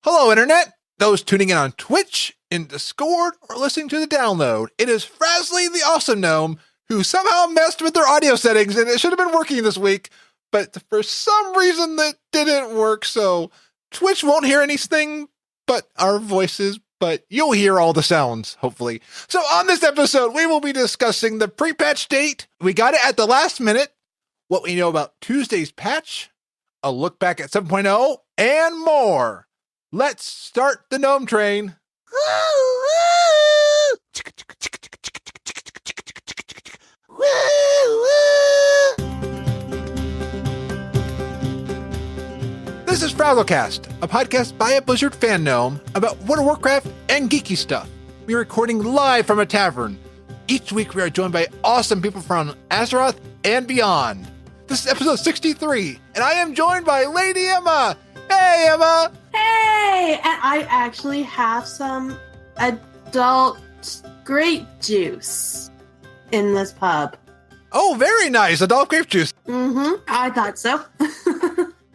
Hello, Internet! Those tuning in on Twitch, in Discord, or listening to the download. It is Frazzly the Awesome Gnome, who somehow messed with their audio settings, and it should have been working this week, but for some reason that didn't work, so Twitch won't hear anything but our voices, but you'll hear all the sounds, hopefully. So on this episode, we will be discussing the pre-patch date. We got it at the last minute, what we know about Tuesday's patch, a look back at 7.0, and more. Let's start the Gnome Train. This is Frazzlecast, a podcast by a Blizzard fan gnome about World of Warcraft and geeky stuff. We're recording live from a tavern. Each week we are joined by awesome people from Azeroth and beyond. This is episode 63, and I am joined by Lady Emma. Hey, Emma! Hey! And I actually have some adult grape juice in this pub. Oh, very nice. Adult grape juice. Mm-hmm. I thought so.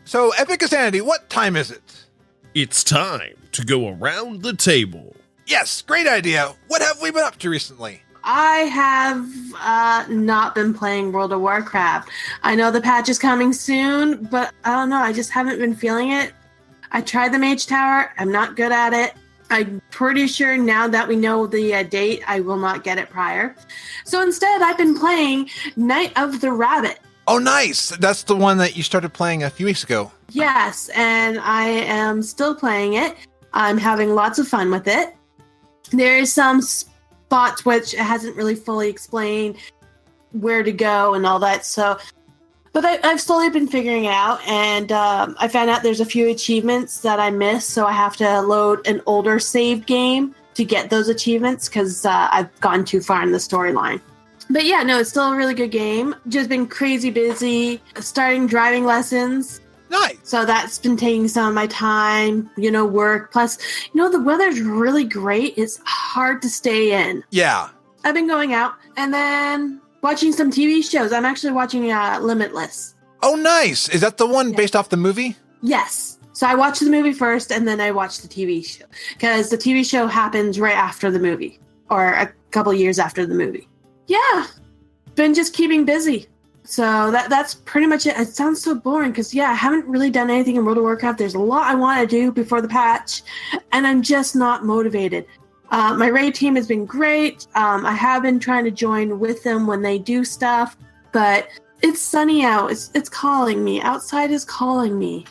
So, Epic Insanity, what time is it? It's time to go around the table. Yes, great idea. What have we been up to recently? I have not been playing World of Warcraft. I know the patch is coming soon, but I don't know. I just haven't been feeling it. I tried the Mage Tower. I'm not good at it. I'm pretty sure now that we know the date, I will not get it prior. So instead, I've been playing Night of the Rabbit. Oh, nice. That's the one that you started playing a few weeks ago. Yes, and I am still playing it. I'm having lots of fun with it. There's some spots which it hasn't really fully explained where to go and all that. So, but I've slowly been figuring it out, and I found out there's a few achievements that I missed, so I have to load an older saved game to get those achievements because I've gone too far in the storyline. But yeah, no, it's still a really good game. Just been crazy busy, starting driving lessons. Nice. So that's been taking some of my time, work. Plus, the weather's really great. It's hard to stay in. Yeah. I've been going out and then watching some TV shows. I'm actually watching Limitless. Oh, nice. Is that the one based off the movie? Yes. So I watched the movie first and then I watched the TV show. Because the TV show happens right after the movie. Or a couple years after the movie. Yeah. Been just keeping busy. So that's pretty much it. It sounds so boring because, I haven't really done anything in World of Warcraft. There's a lot I want to do before the patch, and I'm just not motivated. My raid team has been great. I have been trying to join with them when they do stuff, but it's sunny out. It's calling me. Outside is calling me.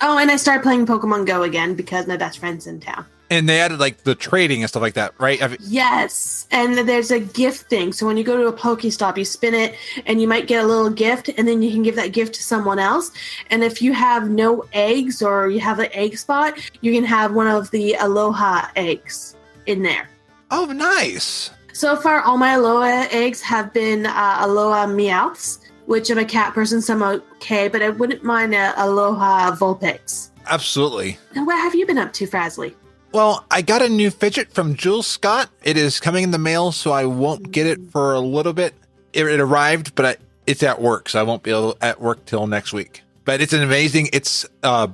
Oh, and I started playing Pokemon Go again because my best friend's in town. And they added the trading and stuff like that, right? Yes, and there's a gift thing. So when you go to a Pokestop, you spin it, and you might get a little gift, and then you can give that gift to someone else. And if you have no eggs or you have an egg spot, you can have one of the Aloha eggs in there. Oh, nice. So far, all my Aloha eggs have been Aloha Meowths, which I'm a cat person, so I'm okay, but I wouldn't mind Aloha Vulpix. Absolutely. Now, what have you been up to, Frazzly? Well, I got a new fidget from Jules Scott. It is coming in the mail, so I won't get it for a little bit. It arrived, but it's at work, so I won't be able at work till next week. But it's it's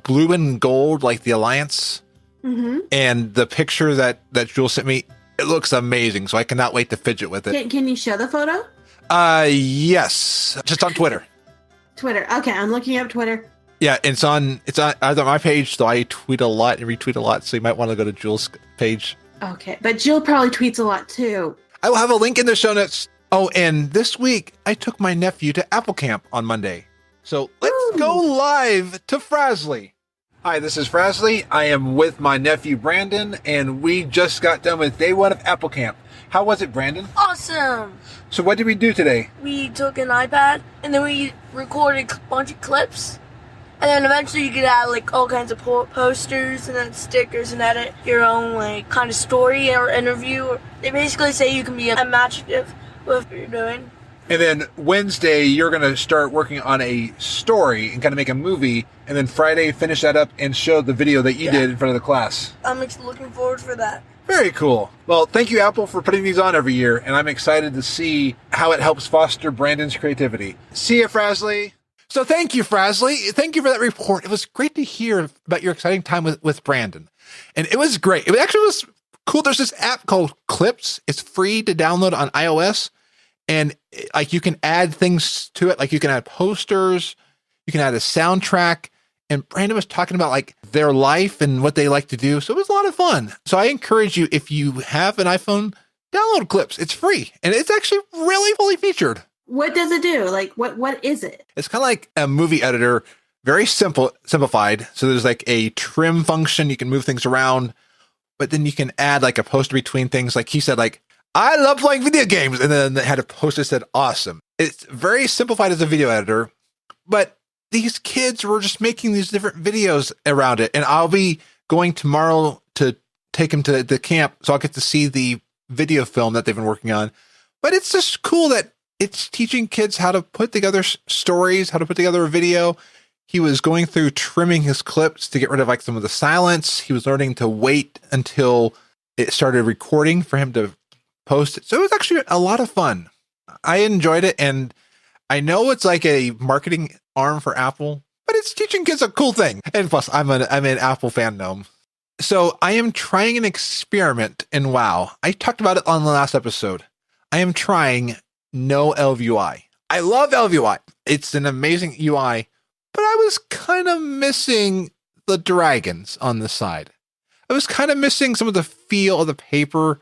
blue and gold, like the Alliance. Mm-hmm. And the picture that Jules sent me, it looks amazing, so I cannot wait to fidget with it. Can you show the photo? Yes, just on Twitter. Twitter. Okay, I'm looking up Twitter. Yeah, it's on my page, so I tweet a lot and retweet a lot, so you might want to go to Jules' page. Okay, but Jill probably tweets a lot too. I will have a link in the show notes. Oh, and this week, I took my nephew to Apple Camp on Monday. So let's go live to Frazzly. Hi, this is Frazzly. I am with my nephew, Brandon, and we just got done with day 1 of Apple Camp. How was it, Brandon? Awesome! So what did we do today? We took an iPad, and then we recorded a bunch of clips. And then eventually you could add all kinds of posters and then stickers and edit your own kind of story or interview. They basically say you can be imaginative with what you're doing. And then Wednesday you're going to start working on a story and kind of make a movie. And then Friday finish that up and show the video that you did in front of the class. I'm looking forward for that. Very cool. Well, thank you, Apple, for putting these on every year. And I'm excited to see how it helps foster Brandon's creativity. See ya, Frazzly. So thank you, Frasley. Thank you for that report. It was great to hear about your exciting time with Brandon. And it was great. It actually was cool. There's this app called Clips. It's free to download on iOS. And like you can add things to it. Like you can add posters, you can add a soundtrack. And Brandon was talking about like their life and what they like to do. So it was a lot of fun. So I encourage you, if you have an iPhone, download Clips. It's free. And it's actually really fully featured. What does it do? Like, what is it? It's kind of like a movie editor, very simplified. So there's like a trim function. You can move things around, but then you can add like a poster between things. Like he said, like, I love playing video games. And then they had a poster that said, awesome. It's very simplified as a video editor, but these kids were just making these different videos around it. And I'll be going tomorrow to take them to the camp. So I'll get to see the video film that they've been working on. But it's just cool that it's teaching kids how to put together stories, how to put together a video. He was going through trimming his clips to get rid of like some of the silence. He was learning to wait until it started recording for him to post it. So it was actually a lot of fun. I enjoyed it. And I know it's like a marketing arm for Apple, but it's teaching kids a cool thing. And plus I'm an Apple fan gnome. So I am trying an experiment in WoW. I talked about it on the last episode. I am trying no LVUI. I love LVUI. It's an amazing UI, but I was kind of missing the dragons on the side. I was kind of missing some of the feel of the paper,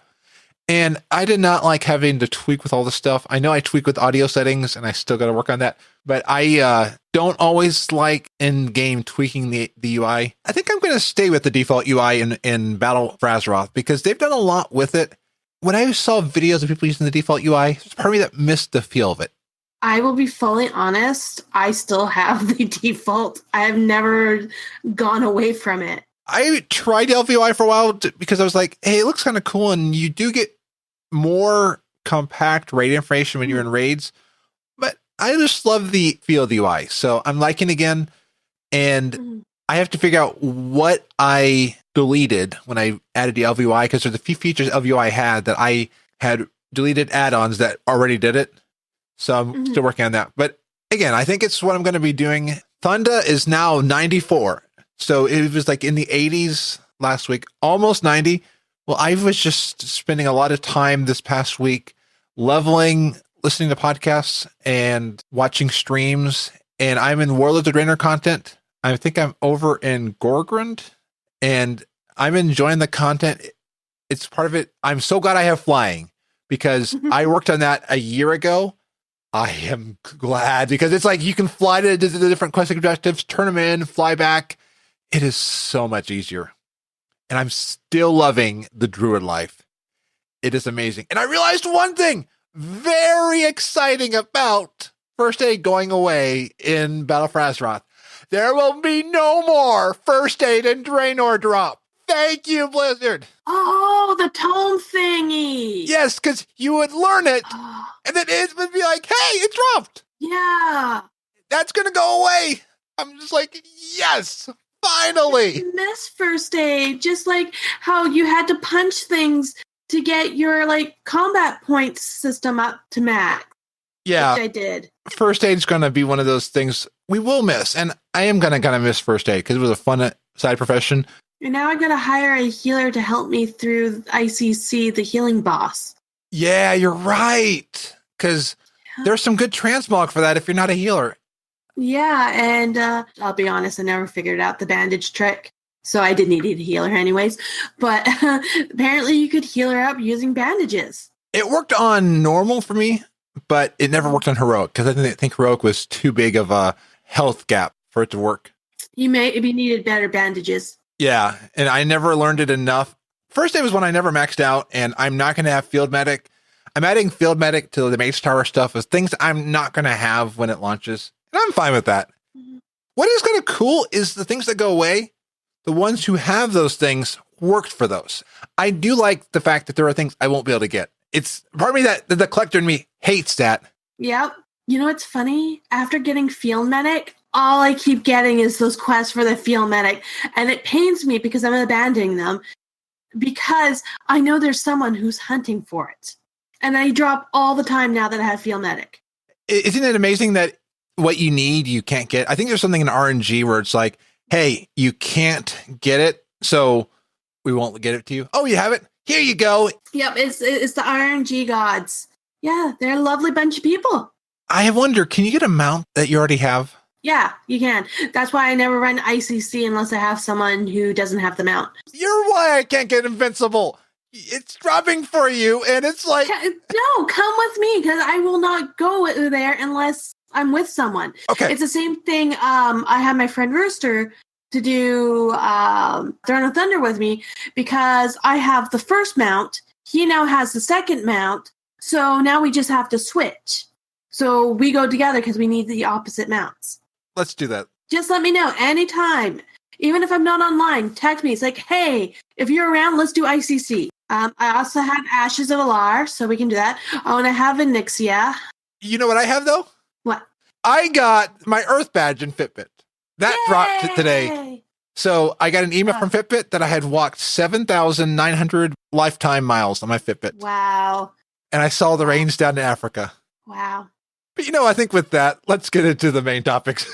and I did not like having to tweak with all the stuff. I know I tweak with audio settings, and I still got to work on that, but I don't always like in-game tweaking the UI. I think I'm going to stay with the default UI in Battle for Azeroth because they've done a lot with it. When I saw videos of people using the default UI, there's part of me that missed the feel of it. I will be fully honest. I still have the default. I have never gone away from it. I tried LVUI for a while because I was like, hey, it looks kind of cool. And you do get more compact raid information when you're in raids. But I just love the feel of the UI. So I'm liking it again. And I have to figure out what I deleted when I added the LVUI, because there's a few features LVUI had that I had deleted add-ons that already did it. So I'm still working on that. But again, I think it's what I'm going to be doing. Thunda is now 94. So it was like in the 80s last week, almost 90. Well, I was just spending a lot of time this past week leveling, listening to podcasts and watching streams. And I'm in Warlords of Draenor content. I think I'm over in Gorgrund. And I'm enjoying the content. It's part of it. I'm so glad I have flying because I worked on that a year ago. I am glad because it's like you can fly to the different quest objectives, turn them in, fly back. It is so much easier. And I'm still loving the druid life. It is amazing. And I realized one thing very exciting about First Aid going away in Battle for Azeroth. There will be no more First Aid and Draenor drop. Thank you, Blizzard. Oh, the tome thingy. Yes, because you would learn it, and then it would be like, hey, it dropped. Yeah. That's going to go away. I'm just like, yes, finally. I miss First Aid, just like how you had to punch things to get your like combat points system up to max. Yeah. Which I did. First Aid's going to be one of those things we will miss, and I am going to kind of miss First Aid because it was a fun side profession. And now I got to hire a healer to help me through ICC, the healing boss. Yeah, you're right. Because there's some good transmog for that if you're not a healer. Yeah, and I'll be honest, I never figured out the bandage trick. So I didn't need a healer anyways. But apparently you could heal her up using bandages. It worked on normal for me, but it never worked on heroic because I didn't think heroic was too big of a health gap for it to work. You maybe needed better bandages. Yeah, and I never learned it enough. First Aid was one I never maxed out, and I'm not going to have Field Medic. I'm adding Field Medic to the Mage Tower stuff as things I'm not going to have when it launches, and I'm fine with that. Mm-hmm. What is kind of cool is the things that go away, the ones who have those things worked for those. I do like the fact that there are things I won't be able to get. It's part of me that the collector in me hates that. Yep. You know what's funny? After getting Field Medic, all I keep getting is those quests for the Field Medic. And it pains me because I'm abandoning them because I know there's someone who's hunting for it. And I drop all the time now that I have Field Medic. Isn't it amazing that what you need, you can't get. I think there's something in RNG where it's like, hey, you can't get it, so we won't get it to you. Oh, you have it? Here you go. Yep, it's the RNG gods. Yeah, they're a lovely bunch of people. I wonder, can you get a mount that you already have? Yeah, you can. That's why I never run ICC unless I have someone who doesn't have the mount. You're why I can't get Invincible. It's dropping for you, and it's like... No, come with me, because I will not go there unless I'm with someone. Okay. It's the same thing. I had my friend Rooster to do Throne of Thunder with me, because I have the first mount. He now has the second mount, so now we just have to switch. So we go together because we need the opposite mounts. Let's do that. Just let me know anytime. Even if I'm not online, text me. It's like, hey, if you're around, let's do ICC. I also have Ashes of Alar, so we can do that. Oh, and I have Onyxia. You know what I have, though? What? I got my Earth badge in Fitbit. That dropped today. So I got an email from Fitbit that I had walked 7,900 lifetime miles on my Fitbit. Wow. And I saw the rains down in Africa. Wow. But I think with that, let's get into the main topics.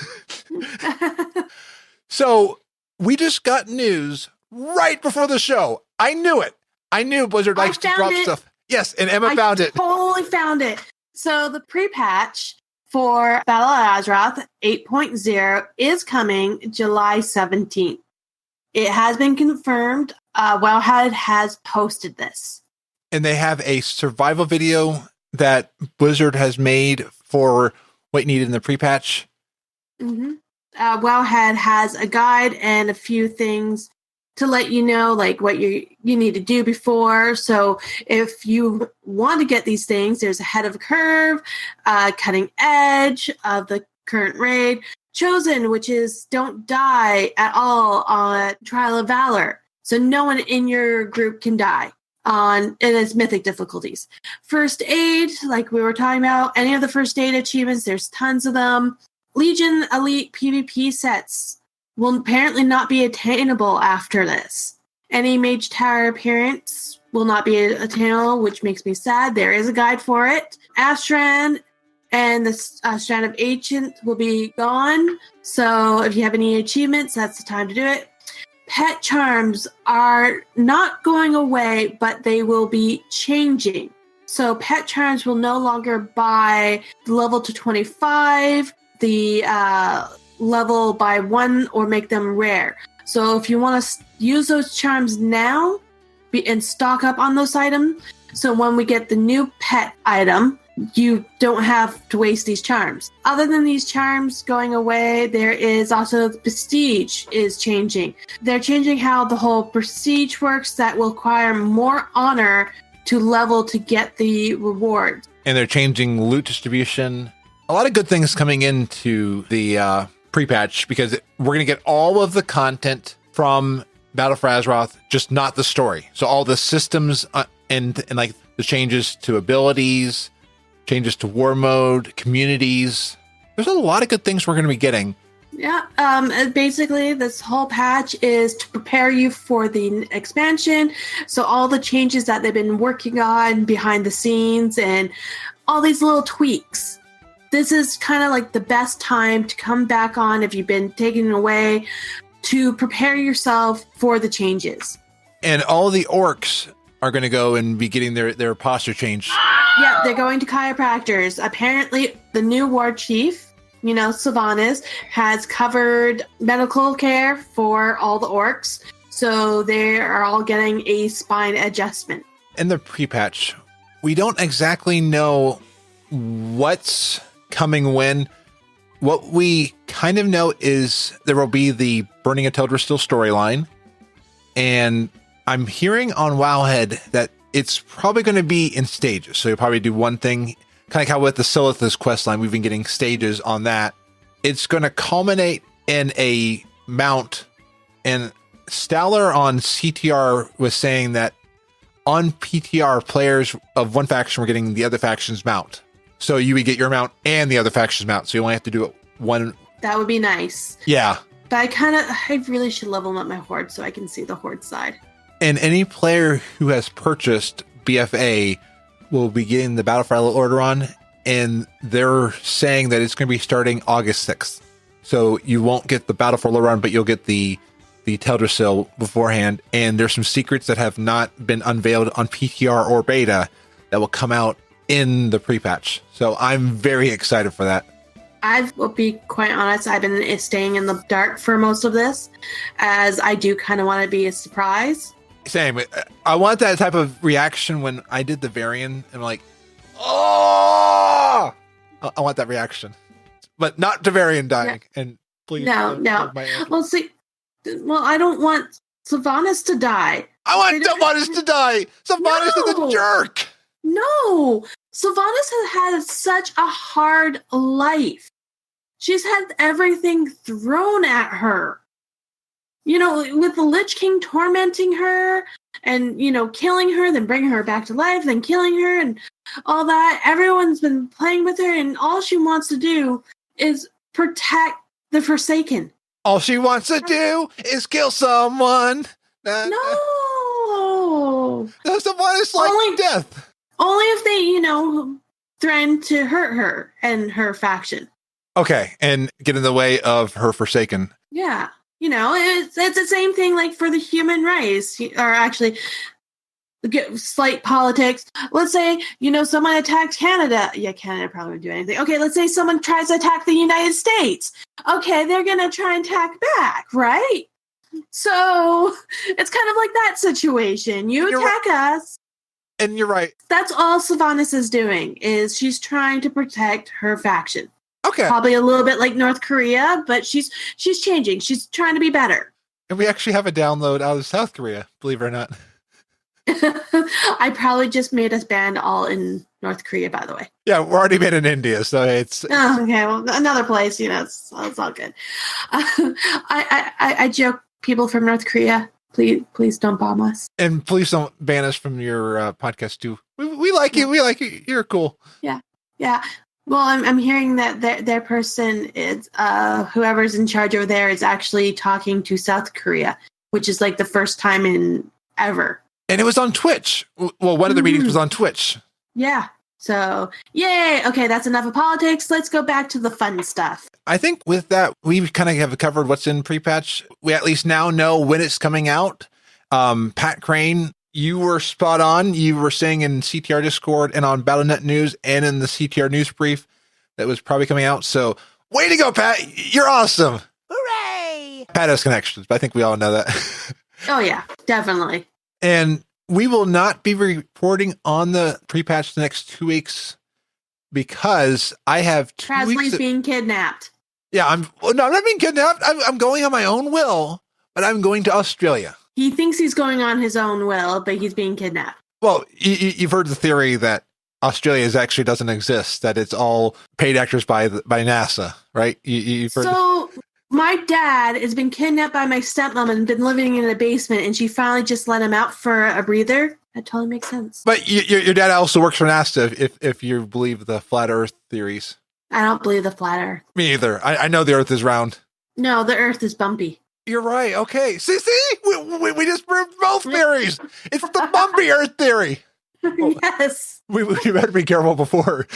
So we just got news right before the show. I knew it. I knew Blizzard likes to drop stuff. Yes, and Emma found it. I totally found it. So the pre-patch for Battle of Azeroth 8.0 is coming July 17th. It has been confirmed. Wellhead has posted this. And they have a survival video that Blizzard has made for what you need in the pre-patch. Mm-hmm. Wellhead has a guide and a few things to let you know, like what you need to do before. So if you want to get these things, there's a head of a curve, cutting edge of the current raid, chosen, which is don't die at all on Trial of Valor. So no one in your group can die and it's mythic difficulties. First aid, like we were talking about, any of the first aid achievements, there's tons of them. Legion Elite PvP sets will apparently not be attainable after this. Any Mage Tower appearance will not be attainable, which makes me sad. There is a guide for it. Astran and the Strand of Ancient will be gone. So if you have any achievements, that's the time to do it. Pet charms are not going away, but they will be changing. So pet charms will no longer buy level to 25, the level by 1, or make them rare. So if you want to use those charms now and stock up on those items, so when we get the new pet item, you don't have to waste these charms. Other than these charms going away, there is also the prestige is changing. They're changing how the whole prestige works. That will require more honor to level to get the rewards. And they're changing loot distribution. A lot of good things coming into the pre-patch, because we're going to get all of the content from Battle for Azeroth, just not the story. So all the systems and like the changes to abilities, changes to war mode, communities. There's a lot of good things we're going to be getting. Yeah. Basically, this whole patch is to prepare you for the expansion. So all the changes that they've been working on behind the scenes and all these little tweaks. This is kind of like the best time to come back on if you've been taken away, to prepare yourself for the changes. And all the orcs are going to go and be getting their posture changed. Yeah, they're going to chiropractors. Apparently, the new war chief, Sylvanas, has covered medical care for all the orcs. So they are all getting a spine adjustment. In the pre-patch, we don't exactly know what's coming when. What we kind of know is there will be the Burning a Teldrassil storyline. And I'm hearing on Wowhead that it's probably going to be in stages. So you'll probably do one thing, kind of like how with the Silithus questline, we've been getting stages on that. It's going to culminate in a mount. And Staller on CTR was saying that on PTR, players of one faction were getting the other faction's mount. So you would get your mount and the other faction's mount. So you only have to do it one. That would be nice. Yeah. But I really should level up my Horde so I can see the Horde side. And any player who has purchased BFA will be getting the Battle for Lordaeron and they're saying that it's going to be starting August 6th. So you won't get the Battle for Lordaeron, but you'll get the Teldrassil beforehand. And there's some secrets that have not been unveiled on PTR or beta that will come out in the pre-patch. So I'm very excited for that. I will be quite honest, I've been staying in the dark for most of this, as I do kind of want to be a surprise. Same. I want that type of reaction when I did the Varian. I'm like, oh! I want that reaction. But not to Varian dying. Yeah. And please. No. Well, see, I don't want Sylvanas to die. I want Sylvanas to die! Sylvanas is a jerk! No! Sylvanas has had such a hard life. She's had everything thrown at her. You know, with the Lich King tormenting her and, you know, killing her, then bringing her back to life, then killing her and all that. Everyone's been playing with her, and all she wants to do is protect the Forsaken. All she wants to do is kill someone. No! Sylvanas like death. Only if they, you know, threaten to hurt her and her faction. Okay, and get in the way of her Forsaken. Yeah. You know, it's the same thing like for the human race, or actually, slight politics. Let's say, you know, someone attacked Canada. Yeah, Canada probably wouldn't do anything. Okay, let's say someone tries to attack the United States. Okay, they're going to try and attack back, right? So it's kind of like that situation. You attack us. And you're right. That's all Sylvanas is doing, is she's trying to protect her faction. Okay. Probably a little bit like North Korea, but she's changing. She's trying to be better. And we actually have a download out of South Korea, believe it or not. I probably just made us banned all in North Korea, by the way. Yeah, we're already banned in India, so it's... Oh, okay, well, another place, you know, it's all good. I joke, people from North Korea, please don't bomb us. And please don't ban us from your podcast, too. We like you. We like you. You're cool. Yeah. Well, I'm hearing that their person is whoever's in charge over there is actually talking to South Korea, which is like the first time in ever. And it was on Twitch. Well, one of the meetings was on Twitch. Yeah. So, yay. Okay, that's enough of politics. Let's go back to the fun stuff. I think with that, we kind of have covered what's in pre-patch. We at least now know when it's coming out. Pat Crane, you were spot on. You were saying in CTR Discord and on Battle.net News and in the CTR News Brief that was probably coming out. So, way to go, Pat. You're awesome. Hooray! Pat has connections, but I think we all know that. Oh, yeah, definitely. And we will not be reporting on the pre-patch the next 2 weeks because I have 2 weeks. Presley's being kidnapped. Yeah, I'm not being kidnapped. I'm going on my own will, but I'm going to Australia. He thinks he's going on his own will, but he's being kidnapped. Well, you've heard the theory that Australia actually doesn't exist, that it's all paid actors by NASA, right? You've heard my dad has been kidnapped by my stepmom and been living in a basement, and she finally just let him out for a breather. That totally makes sense. But your dad also works for NASA, if you believe the flat Earth theories. I don't believe the flat Earth. Me either. I know the Earth is round. No, the Earth is bumpy. You're right. Okay. See? We just proved both theories. It's the bumpy Earth theory. Yes. We better be careful before.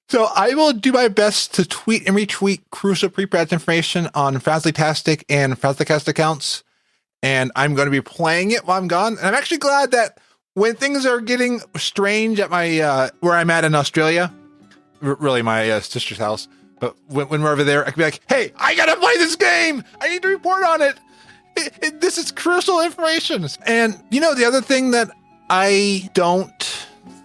So I will do my best to tweet and retweet Crucial pre-patch information on Fazlytastic and Fazlycast accounts. And I'm going to be playing it while I'm gone. And I'm actually glad that when things are getting strange at my where I'm at in Australia, really my sister's house, but when we're over there, I can be like, hey, I got to play this game. I need to report on it. This is crucial information. And, you know, the other thing that I don't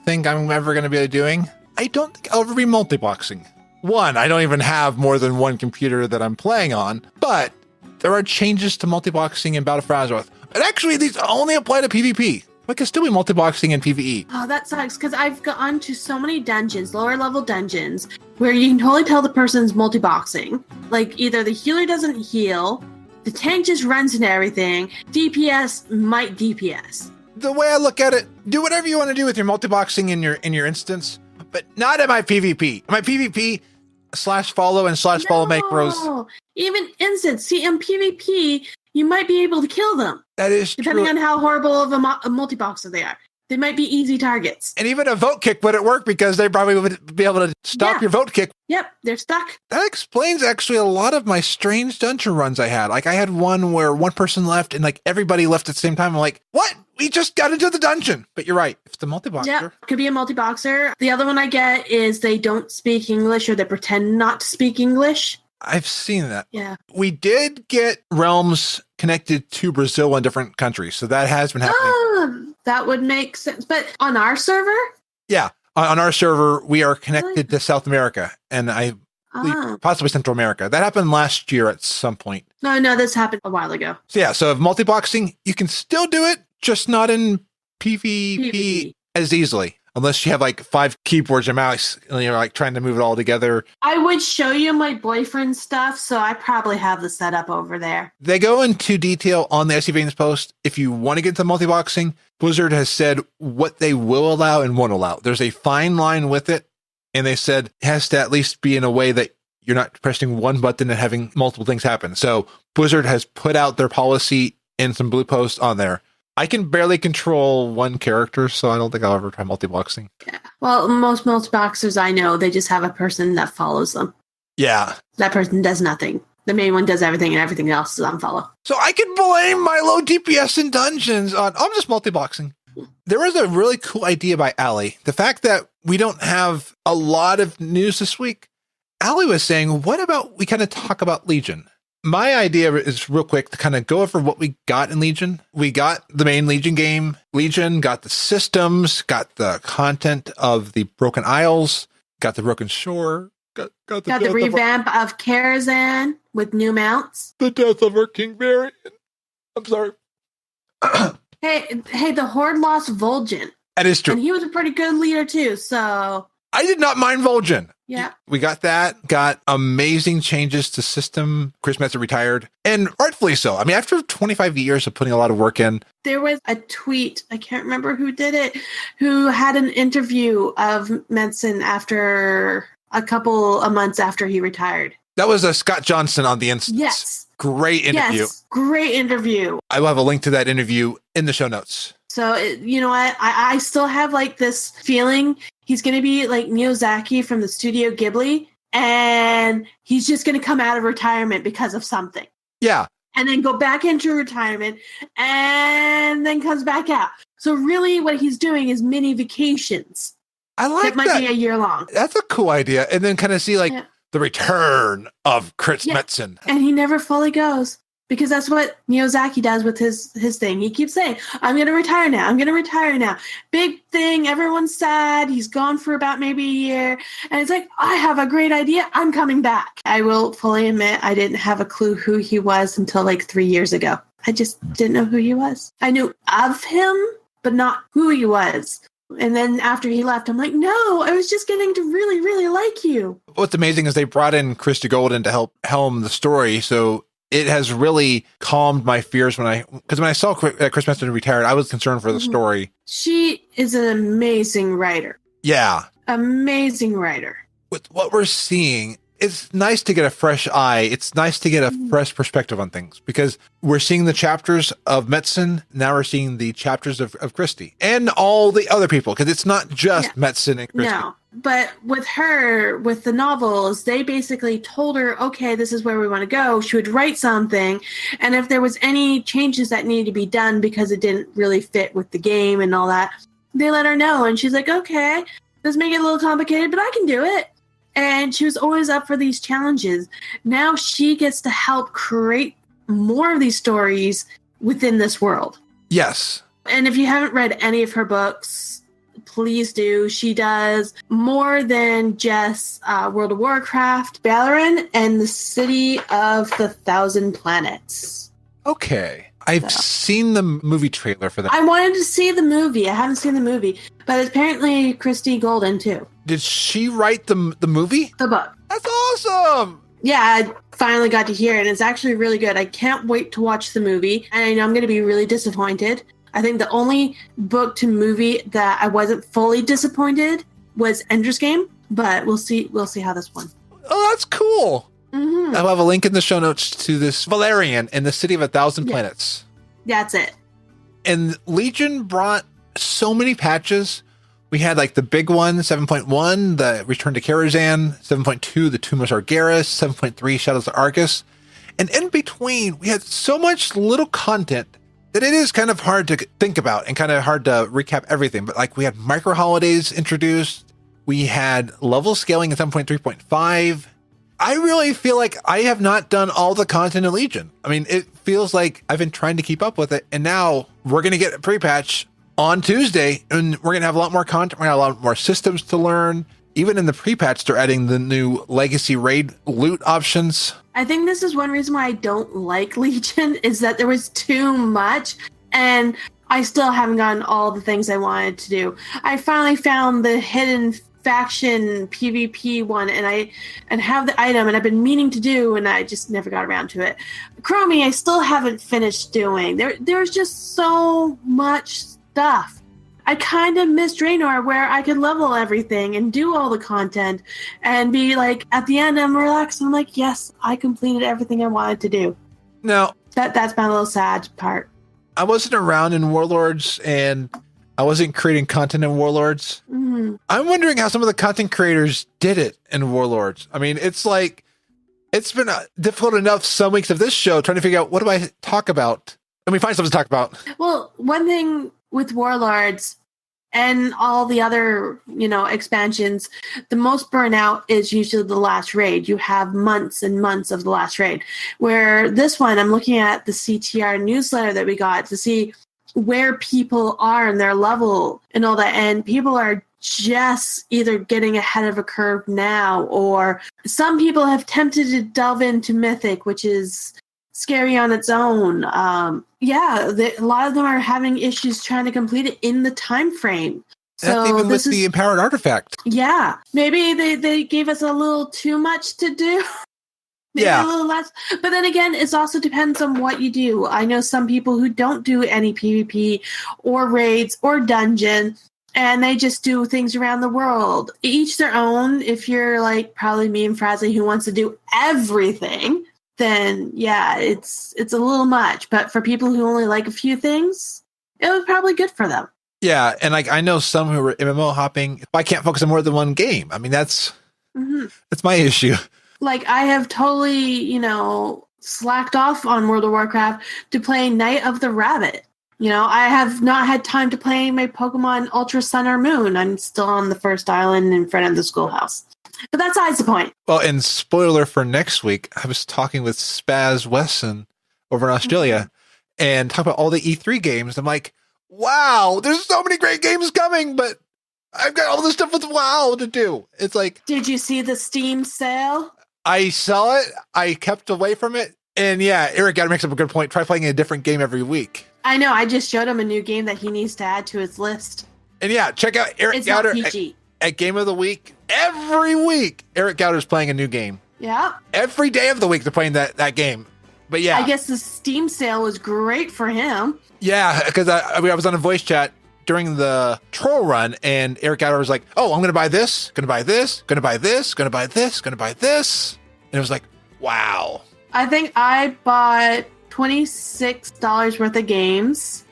think I'm ever going to be doing, I don't think I'll ever be multi-boxing. One, I don't even have more than one computer that I'm playing on, but there are changes to multi-boxing in Battle for Azeroth. And actually, these only apply to PvP. I can still be multi-boxing in PvE. Oh, that sucks, because I've gone to so many dungeons, lower level dungeons, where you can totally tell the person's multi-boxing. Like, either the healer doesn't heal, the tank just runs into everything, DPS might DPS. The way I look at it, do whatever you want to do with your multi-boxing in your instance, but not in my PvP. My PvP, /follow and /follow macros. Even instance. See, in PvP, you might be able to kill them. That is depending true. on how horrible of a multi-boxer they are. They might be easy targets. And even a vote kick wouldn't work because they probably would be able to stop your vote kick. Yep, they're stuck. That explains actually a lot of my strange dungeon runs I had. Like I had one where one person left and like everybody left at the same time. I'm like, what? We just got into the dungeon. But you're right. It's the multi-boxer. Yeah, could be a multi-boxer. The other one I get is they don't speak English or they pretend not to speak English. I've seen that. Yeah. We did get realms connected to Brazil and different countries. So that has been happening. That would make sense. But on our server? Yeah. On our server, we are connected to South America and possibly Central America. That happened last year at some point. No, this happened a while ago. So yeah, so multi-boxing, you can still do it, just not in PvP as easily. Unless you have like 5 keyboards and mouse and you're like trying to move it all together. I would show you my boyfriend's stuff, so I probably have the setup over there. They go into detail on the SCV's post. If you want to get into multi-boxing, Blizzard has said what they will allow and won't allow. There's a fine line with it. And they said it has to at least be in a way that you're not pressing one button and having multiple things happen. So Blizzard has put out their policy in some blue posts on there. I can barely control one character, so I don't think I'll ever try multi-boxing. Yeah. Well, most multi-boxers I know, they just have a person that follows them. Yeah. That person does nothing. The main one does everything and everything else is unfollow. So I can blame my low DPS in dungeons on, I'm just multi-boxing. There was a really cool idea by Allie. The fact that we don't have a lot of news this week, Allie was saying, what about we kind of talk about Legion? My idea is real quick to kind of go over what we got in Legion. We got the main Legion game. Legion got the systems, got the content of the Broken Isles, got the Broken Shore, got the revamp of Karazhan with new mounts. The death of our King Varian. I'm sorry. Hey, the Horde lost Vol'jin. That is true. And he was a pretty good leader too, so... I did not mind Vol'jin. Yeah. We got that, got amazing changes to system. Chris Metzen retired, and rightfully so. I mean, after 25 years of putting a lot of work in. There was a tweet, I can't remember who did it, who had an interview of Metzen after a couple of months after he retired. That was Scott Johnson on the Instance. Yes. Great interview. Yes, great interview. I will have a link to that interview in the show notes. So, you know what? I still have like this feeling he's going to be like Miyazaki from the Studio Ghibli, and he's just going to come out of retirement because of something. Yeah. And then go back into retirement and then comes back out. So really what he's doing is mini vacations. I like that. It might be a year long. That's a cool idea. And then kind of see like the return of Chris Metzen. And he never fully goes. Because that's what Miyazaki does with his thing. He keeps saying, I'm going to retire now. I'm going to retire now. Big thing. Everyone's sad. He's gone for about maybe a year. And it's like, I have a great idea. I'm coming back. I will fully admit I didn't have a clue who he was until like 3 years ago. I just didn't know who he was. I knew of him, but not who he was. And then after he left, I'm like, no, I was just getting to really, really like you. What's amazing is they brought in Christy Golden to help helm the story. So it has really calmed my fears because when I saw Chris Metzen retired, I was concerned for the story. She is an amazing writer. Yeah. Amazing writer. With what we're seeing, it's nice to get a fresh eye. It's nice to get a fresh perspective on things because we're seeing the chapters of Metzen. Now we're seeing the chapters of Christy and all the other people because it's not just Metzen and Christy. No. But with her, with the novels, they basically told her, okay, this is where we want to go. She would write something. And if there was any changes that needed to be done because it didn't really fit with the game and all that, they let her know. And she's like, okay, this may get a little complicated, but I can do it. And she was always up for these challenges. Now she gets to help create more of these stories within this world. Yes. And if you haven't read any of her books, please do. She does more than just World of Warcraft, Valorant, and the City of the Thousand Planets. Okay. I've seen the movie trailer for that. I wanted to see the movie. I haven't seen the movie. But apparently Christy Golden, too. Did she write the movie? The book. That's awesome! Yeah, I finally got to hear it. And it's actually really good. I can't wait to watch the movie. And I know I'm going to be really disappointed. I think the only book to movie that I wasn't fully disappointed was Ender's Game, but we'll see how this one. Oh, that's cool. Mm-hmm. I'll have a link in the show notes to this Valerian in the City of a Thousand Planets. That's it. And Legion brought so many patches. We had like the big one, 7.1, the Return to Karazhan, 7.2, the Tomb of Sargeras, 7.3, Shadows of Argus. And in between, we had so much little content that it is kind of hard to think about and kind of hard to recap everything. But like we had micro holidays introduced. We had level scaling in 7.3.5. I really feel like I have not done all the content in Legion. I mean, it feels like I've been trying to keep up with it. And now we're going to get a pre-patch on Tuesday, and we're going to have a lot more content. We're going to have a lot more systems to learn. Even in the pre-patch, they're adding the new legacy raid loot options. I think this is one reason why I don't like Legion, is that there was too much, and I still haven't gotten all the things I wanted to do. I finally found the hidden faction PvP one, and have the item, and I've been meaning to do, and I just never got around to it. Chromie, I still haven't finished doing. There's just so much stuff. I kind of miss Draenor, where I could level everything and do all the content and be like, at the end, I'm relaxed. I'm like, yes, I completed everything I wanted to do. Now, that's my little sad part. I wasn't around in Warlords, and I wasn't creating content in Warlords. Mm-hmm. I'm wondering how some of the content creators did it in Warlords. I mean, it's like, it's been difficult enough some weeks of this show trying to figure out, what do I talk about? And we find something to talk about. Well, one thing with Warlords and all the other, expansions, the most burnout is usually the last raid. You have months and months of the last raid. Where this one, I'm looking at the CTR newsletter that we got to see where people are in their level and all that. And people are just either getting ahead of a curve now, or some people have attempted to delve into Mythic, which is scary on its own. A lot of them are having issues trying to complete it in the time frame. That's even with the empowered artifact. Yeah, maybe they gave us a little too much to do. Maybe a little less. But then again, it also depends on what you do. I know some people who don't do any PvP or raids or dungeon, and they just do things around the world. Each their own. If you're like probably me and Frasley, who wants to do everything, then it's a little much. But for people who only like a few things, it was probably good for them. Yeah, and like I know some who are MMO hopping. I can't focus on more than one game. I mean, that's my issue. Like I have totally, slacked off on World of Warcraft to play Night of the Rabbit. I have not had time to play my Pokemon Ultra Sun or Moon. I'm still on the first island in front of the schoolhouse. But that's besides the point. Well, and spoiler for next week, I was talking with Spaz Wesson over in Australia and talking about all the E3 games. I'm like, wow, there's so many great games coming, but I've got all this stuff with WoW to do. It's like... Did you see the Steam sale? I saw it. I kept away from it. And yeah, Eric Gatter makes up a good point. Try playing a different game every week. I know. I just showed him a new game that he needs to add to his list. And yeah, check out Eric Gatter at Game of the Week. Every week, Eric Gowder's playing a new game. Yeah. Every day of the week, they're playing that game. But yeah. I guess the Steam sale was great for him. Yeah, because I was on a voice chat during the troll run, and Eric Gowder was like, oh, I'm going to buy this, going to buy this, going to buy this, going to buy this, going to buy this. And it was like, wow. I think I bought $26 worth of games.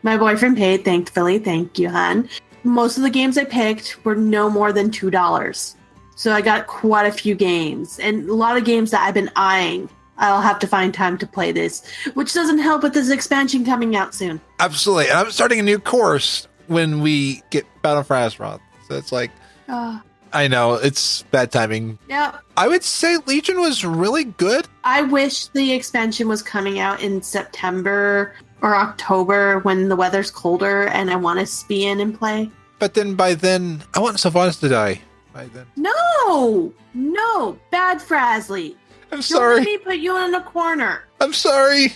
My boyfriend paid, thankfully. Thank you, hon. Most of the games I picked were no more than $2. So I got quite a few games, and a lot of games that I've been eyeing. I'll have to find time to play this, which doesn't help with this expansion coming out soon. Absolutely. And I'm starting a new course when we get Battle for Azeroth. So it's like, I know, it's bad timing. Yeah. I would say Legion was really good. I wish the expansion was coming out in September or October when the weather's colder and I want to be in and play. But then by then, I want Sylvanas to die. By then. No, bad Frasley. I'm sorry. Don't let me put you in a corner. I'm sorry.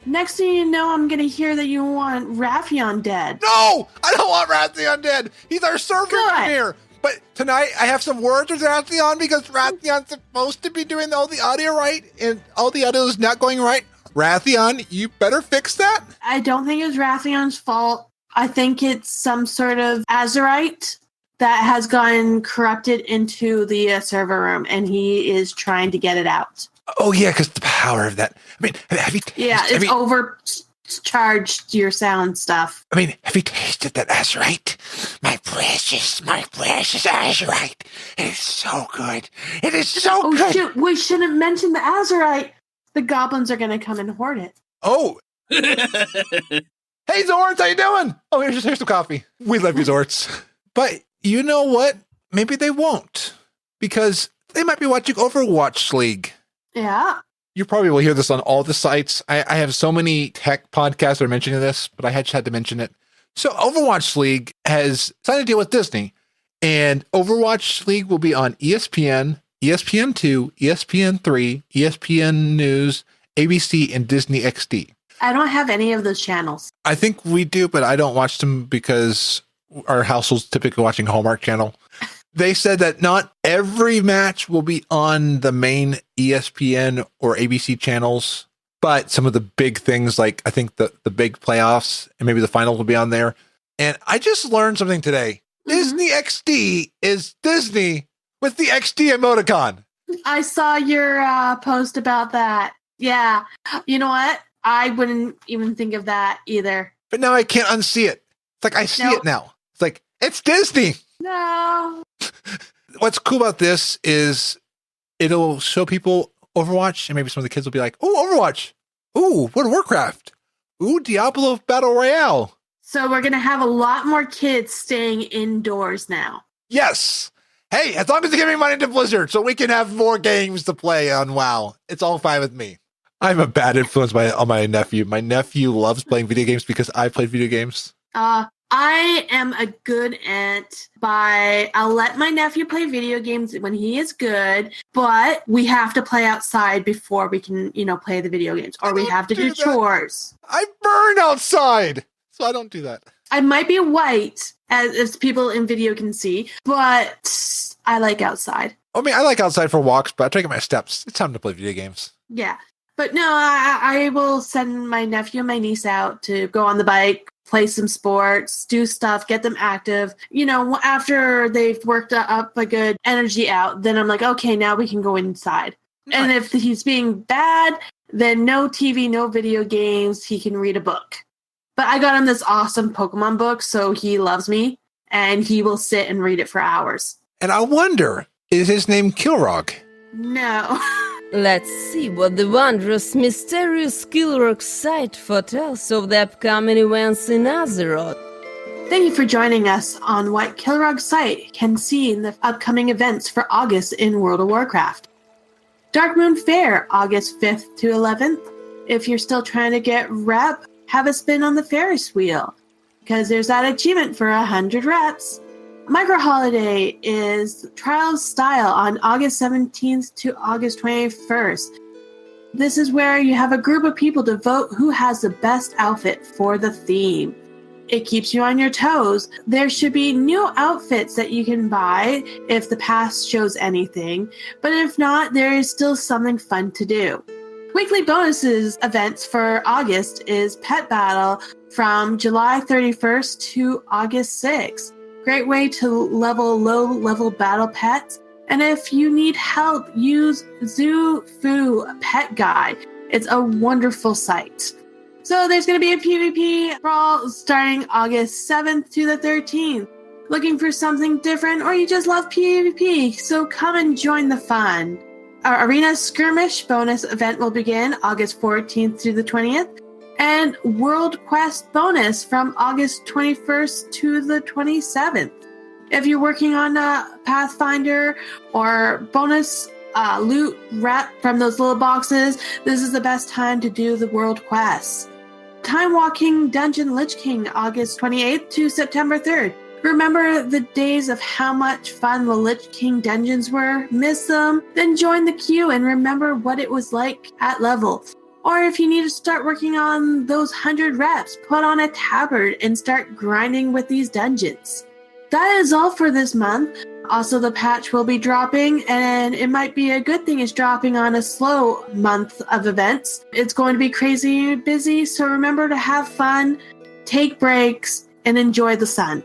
Next thing you know, I'm going to hear that you want Raffion dead. No, I don't want Rathion dead. He's our server engineer. But tonight, I have some words with Rathion because Rathion's supposed to be doing all the audio right, and all the audio is not going right. Rathion, you better fix that. I don't think it's Rathion's fault. I think it's some sort of Azerite that has gotten corrupted into the server room, and he is trying to get it out. Oh, yeah, because the power of that. I mean, have you... Yeah, it's over charged your sound stuff. I mean, have you tasted that azurite? My precious azurite. It is so good. It is so Oh, good. shoot. We shouldn't mention the azurite. The goblins are going to come and hoard it. Oh. Hey, Zorts, how you doing? Oh, here's some coffee. We love you, Zorts. But you know what? Maybe they won't. Because they might be watching Overwatch League. Yeah. You probably will hear this on all the sites. I have so many tech podcasts that are mentioning this, but I had to mention it. So Overwatch League has signed a deal with Disney. And Overwatch League will be on ESPN, ESPN2, ESPN3, ESPN News, ABC, and Disney XD. I don't have any of those channels. I think we do, but I don't watch them because our household's typically watching Hallmark Channel. They said that not every match will be on the main ESPN or ABC channels, but some of the big things, like I think the big playoffs and maybe the finals will be on there. And I just learned something today. Mm-hmm. Disney XD is Disney with the XD emoticon. I saw your post about that. Yeah. You know what? I wouldn't even think of that either. But now I can't unsee it. It's like I see it now. It's like, it's Disney. No. What's cool about this is it'll show people Overwatch, and maybe some of the kids will be like, oh, Overwatch. Ooh, World of Warcraft. Ooh, Diablo Battle Royale. So we're going to have a lot more kids staying indoors now. Yes. Hey, as long as they're giving money to Blizzard so we can have more games to play on WoW, it's all fine with me. I'm a bad influence on my nephew. My nephew loves playing video games because I played video games. I am a good aunt I'll let my nephew play video games when he is good, but we have to play outside before we can, play the video games, or we have to do chores. I burn outside, so I don't do that. I might be white, as people in video can see, but I like outside. I mean, I like outside for walks, but I take my steps. It's time to play video games. Yeah. But no, I will send my nephew and my niece out to go on the bike, play some sports, do stuff, get them active. After they've worked up a good energy out, then I'm like, okay, now we can go inside. Nice. And if he's being bad, then no TV, no video games. He can read a book. But I got him this awesome Pokemon book, so he loves me, and he will sit and read it for hours. And I wonder, is his name Kilrog? No. Let's see what the wondrous, mysterious Kilrog site foretells of the upcoming events in Azeroth. Thank you for joining us on what Kilrog site can see in the upcoming events for August in World of Warcraft. Darkmoon Fair, August 5th to 11th. If you're still trying to get rep, have a spin on the Ferris wheel, because there's that achievement for 100 reps. Micro Holiday is Trial of Style on August 17th to August 21st. This is where you have a group of people to vote who has the best outfit for the theme. It keeps you on your toes. There should be new outfits that you can buy if the pass shows anything, but if not, there is still something fun to do. Weekly bonuses events for August is Pet Battle from July 31st to August 6th. Great way to level low-level battle pets. And if you need help, use ZooFoo Pet Guide. It's a wonderful site. So there's going to be a PvP brawl starting August 7th to the 13th. Looking for something different, or you just love PvP, so come and join the fun. Our Arena Skirmish bonus event will begin August 14th to the 20th. And World Quest bonus from August 21st to the 27th. If you're working on a Pathfinder or bonus loot rep from those little boxes, this is the best time to do the World Quests. Time Walking Dungeon Lich King, August 28th to September 3rd. Remember the days of how much fun the Lich King dungeons were? Miss them? Then join the queue and remember what it was like at level. Or if you need to start working on those 100 reps, put on a tabard and start grinding with these dungeons. That is all for this month. Also, the patch will be dropping, and it might be a good thing it's dropping on a slow month of events. It's going to be crazy busy, so remember to have fun, take breaks, and enjoy the sun.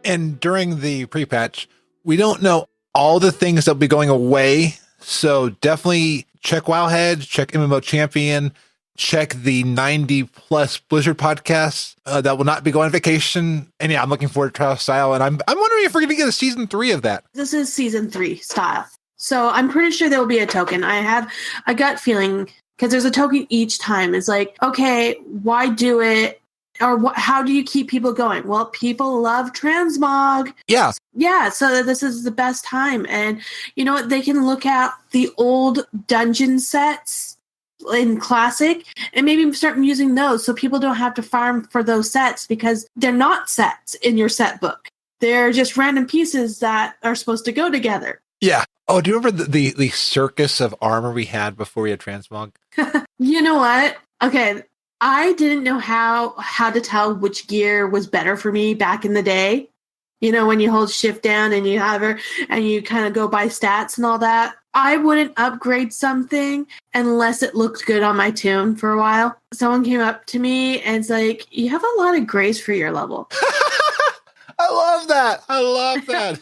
And during the pre-patch, we don't know all the things that will be going away, so definitely check Wowhead, check MMO Champion, check the 90 plus Blizzard podcasts that will not be going on vacation. And yeah, I'm looking forward to Trial Style. And I'm wondering if we're going to get a season 3 of that. This is season 3 style. So I'm pretty sure there will be a token. I have a gut feeling because there's a token each time. It's like, okay, why do it? Or how do you keep people going? Well, people love transmog. Yeah. Yeah, so this is the best time. And you know what? They can look at the old dungeon sets in Classic and maybe start using those so people don't have to farm for those sets because they're not sets in your set book. They're just random pieces that are supposed to go together. Yeah. Oh, do you remember the circus of armor we had before we had transmog? You know what? Okay. I didn't know how to tell which gear was better for me back in the day. You know, when you hold shift down and you hover and you kind of go by stats and all that. I wouldn't upgrade something unless it looked good on my tune for a while. Someone came up to me and it's like, you have a lot of grace for your level. I love that. I love that.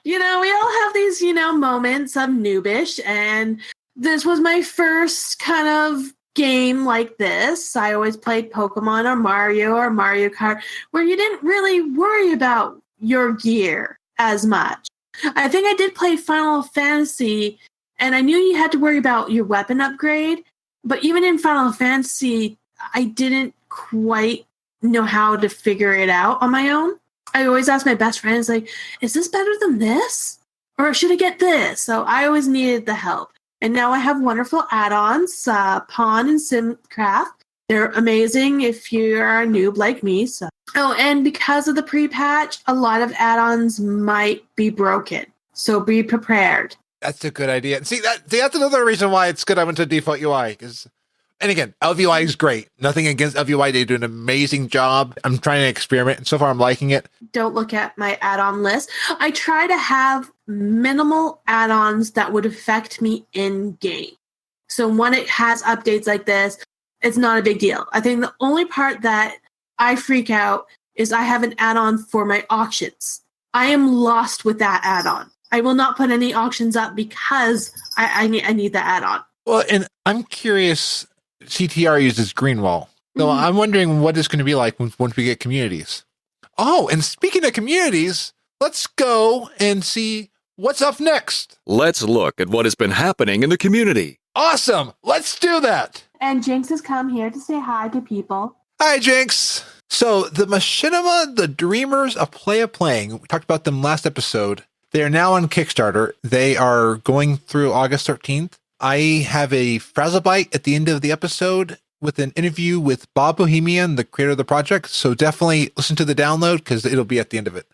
You know, we all have these, moments of noobish. And this was my first kind of game like this. I always played Pokemon or Mario Kart, where you didn't really worry about your gear as much. I think I did play Final Fantasy, and I knew you had to worry about your weapon upgrade, but even in Final Fantasy, I didn't quite know how to figure it out on my own. I always ask my best friends, like, is this better than this? Or should I get this? So I always needed the help. And now I have wonderful add-ons, Pawn and Simcraft. They're amazing if you're a noob like me. So. Oh, and because of the pre-patch, a lot of add-ons might be broken. So be prepared. That's a good idea. See, that's another reason why it's good I went to default UI. And again, LVUI is great. Nothing against LVUI. They do an amazing job. I'm trying to experiment, and so far I'm liking it. Don't look at my add-on list. I try to have minimal add-ons that would affect me in-game. So when it has updates like this, it's not a big deal. I think the only part that I freak out is I have an add-on for my auctions. I am lost with that add-on. I will not put any auctions up because I need the add-on. Well, and I'm curious, CTR uses Greenwall. So I'm wondering what it's going to be like once we get communities. Oh, and speaking of communities, let's go and see what's up next. Let's look at what has been happening in the community. Awesome. Let's do that. And Jinx has come here to say hi to people. Hi, Jinx. So the Machinima, the Dreamers of Playing, we talked about them last episode. They are now on Kickstarter. They are going through August 13th. I have a Frazzlebite at the end of the episode with an interview with Bob Bohemian, the creator of the project. So definitely listen to the download because it'll be at the end of it.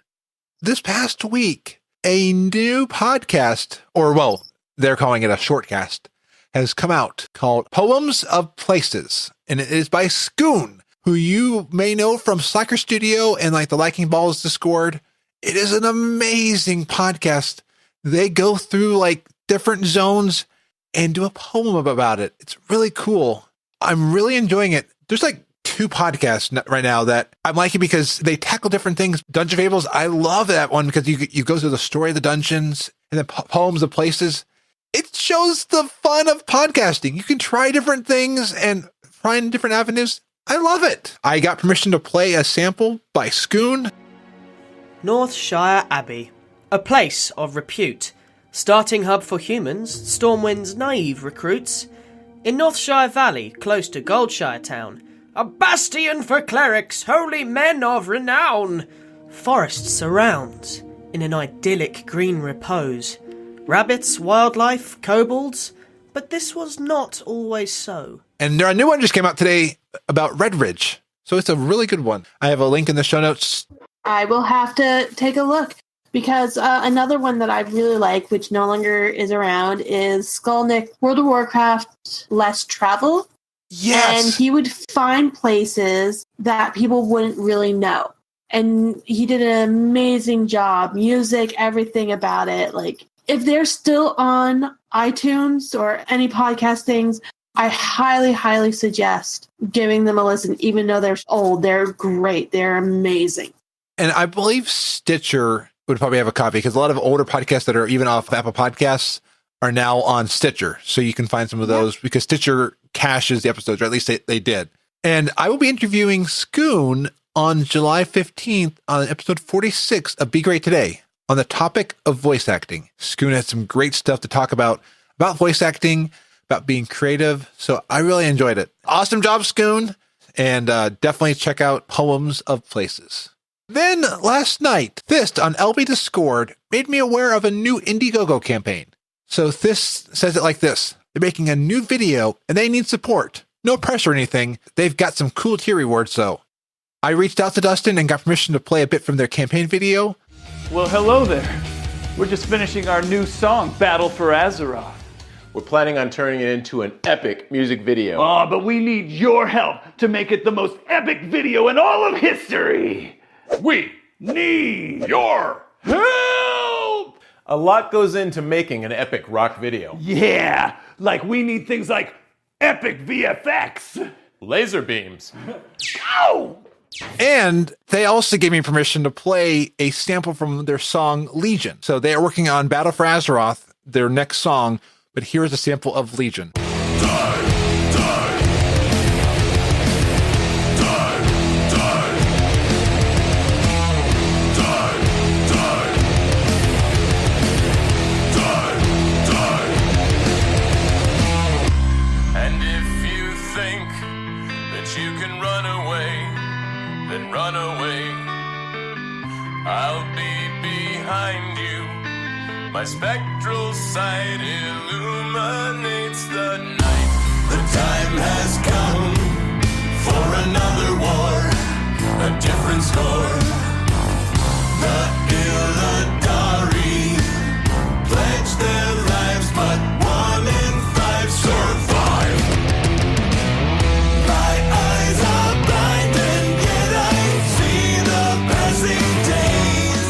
This past week, a new podcast, or well, they're calling it a shortcast, has come out called Poems of Places. And it is by Scoon, who you may know from Slacker Studio and like the Liking Balls Discord. It is an amazing podcast. They go through like different zones and do a poem about it. It's really cool. I'm really enjoying it. There's like 2 podcasts right now that I'm liking because they tackle different things. Dungeon Fables, I love that one because you go through the story of the dungeons and then Poems of Places. It shows the fun of podcasting. You can try different things and find different avenues. I love it. I got permission to play a sample by Scoon. Northshire Abbey, a place of repute. Starting hub for humans, Stormwind's naive recruits. In Northshire Valley, close to Goldshire Town, a bastion for clerics, holy men of renown. Forest surrounds, in an idyllic green repose. Rabbits, wildlife, kobolds, but this was not always so. And a new one just came out today about Red Ridge. So it's a really good one. I have a link in the show notes. I will have to take a look because another one that I really like, which no longer is around, is Skolnick, World of Warcraft Less Travel. Yes. And he would find places that people wouldn't really know. And he did an amazing job. Music, everything about it. Like, if they're still on iTunes or any podcast things, I highly, highly suggest giving them a listen, even though they're old. They're great. They're amazing. And I believe Stitcher would probably have a copy because a lot of older podcasts that are even off Apple Podcasts are now on Stitcher. So you can find some of those because Stitcher caches the episodes, or at least they did. And I will be interviewing Scoon on July 15th on episode 46 of Be Great Today on the topic of voice acting. Scoon had some great stuff to talk about voice acting, about being creative. So I really enjoyed it. Awesome job, Scoon. And definitely check out Poems of Places. Then last night, Thist on LB Discord made me aware of a new Indiegogo campaign. So Thist says it like this. They're making a new video and they need support. No pressure or anything. They've got some cool tier rewards though. I reached out to Dustin and got permission to play a bit from their campaign video. Well, hello there. We're just finishing our new song, Battle for Azeroth. We're planning on turning it into an epic music video. Oh, but we need your help to make it the most epic video in all of history. We Need your help! A lot goes into making an epic rock video. Yeah, like we need things like epic VFX. Laser beams. Ow! And they also gave me permission to play a sample from their song Legion. So they are working on Battle for Azeroth, their next song, but here's a sample of Legion. And if you think that you can run away, then run away. I'll be behind you. My spectral sight illuminates the night. The time has come for another war, a different score. The Illidari pledge their lives, but 1 in 5 survive. My eyes are blind and yet I see the passing days.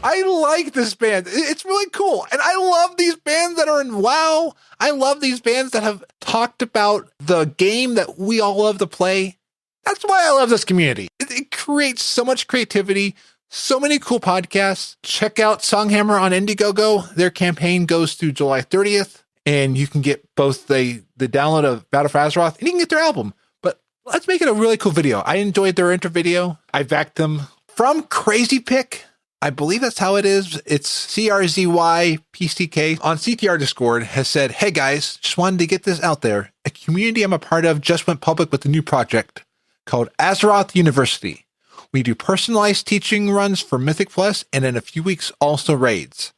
I like this band. It's really cool. And I love these bands that are in WoW. I love these bands that have talked about the game that we all love to play. That's why I love this community. It creates so much creativity, so many cool podcasts. Check out Songhammer on Indiegogo. Their campaign goes through July 30th, and you can get both the download of Battle for Azeroth, and you can get their album. But let's make it a really cool video. I enjoyed their intro video. I backed them from Crazy Pick. I believe that's how it is. It's CRZYPCK on CTR Discord has said, hey guys, just wanted to get this out there. A community I'm a part of just went public with a new project called Azeroth University. We do personalized teaching runs for Mythic Plus and in a few weeks also raids.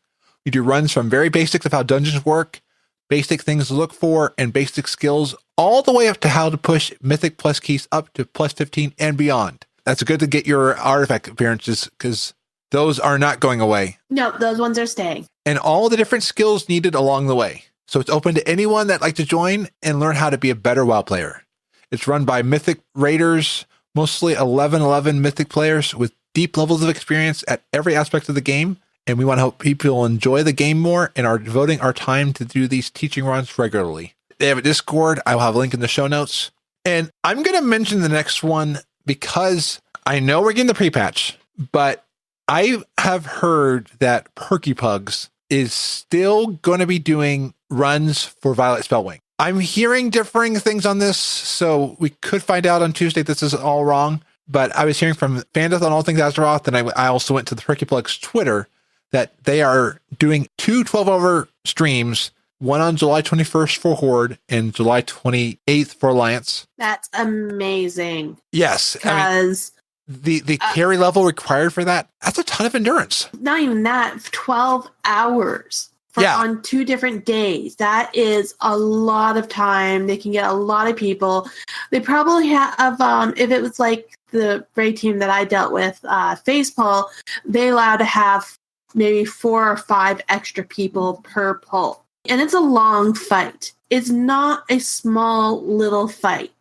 We do runs from very basics of how dungeons work, basic things to look for, and basic skills, all the way up to how to push Mythic Plus keys up to plus 15 and beyond. That's good to get your artifact appearances because those are not going away. No, those ones are staying. And all the different skills needed along the way. So it's open to anyone that'd like to join and learn how to be a better WoW player. It's run by Mythic Raiders, mostly 11 Mythic players with deep levels of experience at every aspect of the game. And we want to help people enjoy the game more and are devoting our time to do these teaching runs regularly. They have a Discord. I will have a link in the show notes. And I'm going to mention the next one because I know we're getting the pre-patch, but I have heard that Perky Pugs is still going to be doing runs for Violet Spellwing. I'm hearing differing things on this, so we could find out on Tuesday this is all wrong. But I was hearing from Fandeth on All Things Azeroth, and I also went to the Perky Pugs Twitter that they are doing 2 12-hour streams, one on July 21st for Horde and July 28th for Alliance. That's amazing. Yes. Because the carry level required for that's a ton of endurance. not even that, 12 hours on 2 different days. That is a lot of time. They can get a lot of people. They probably have, if it was like the raid team that I dealt with, Facepull, they allow to have maybe 4 or 5 extra people per pull. And it's a long fight. It's not a small little fight.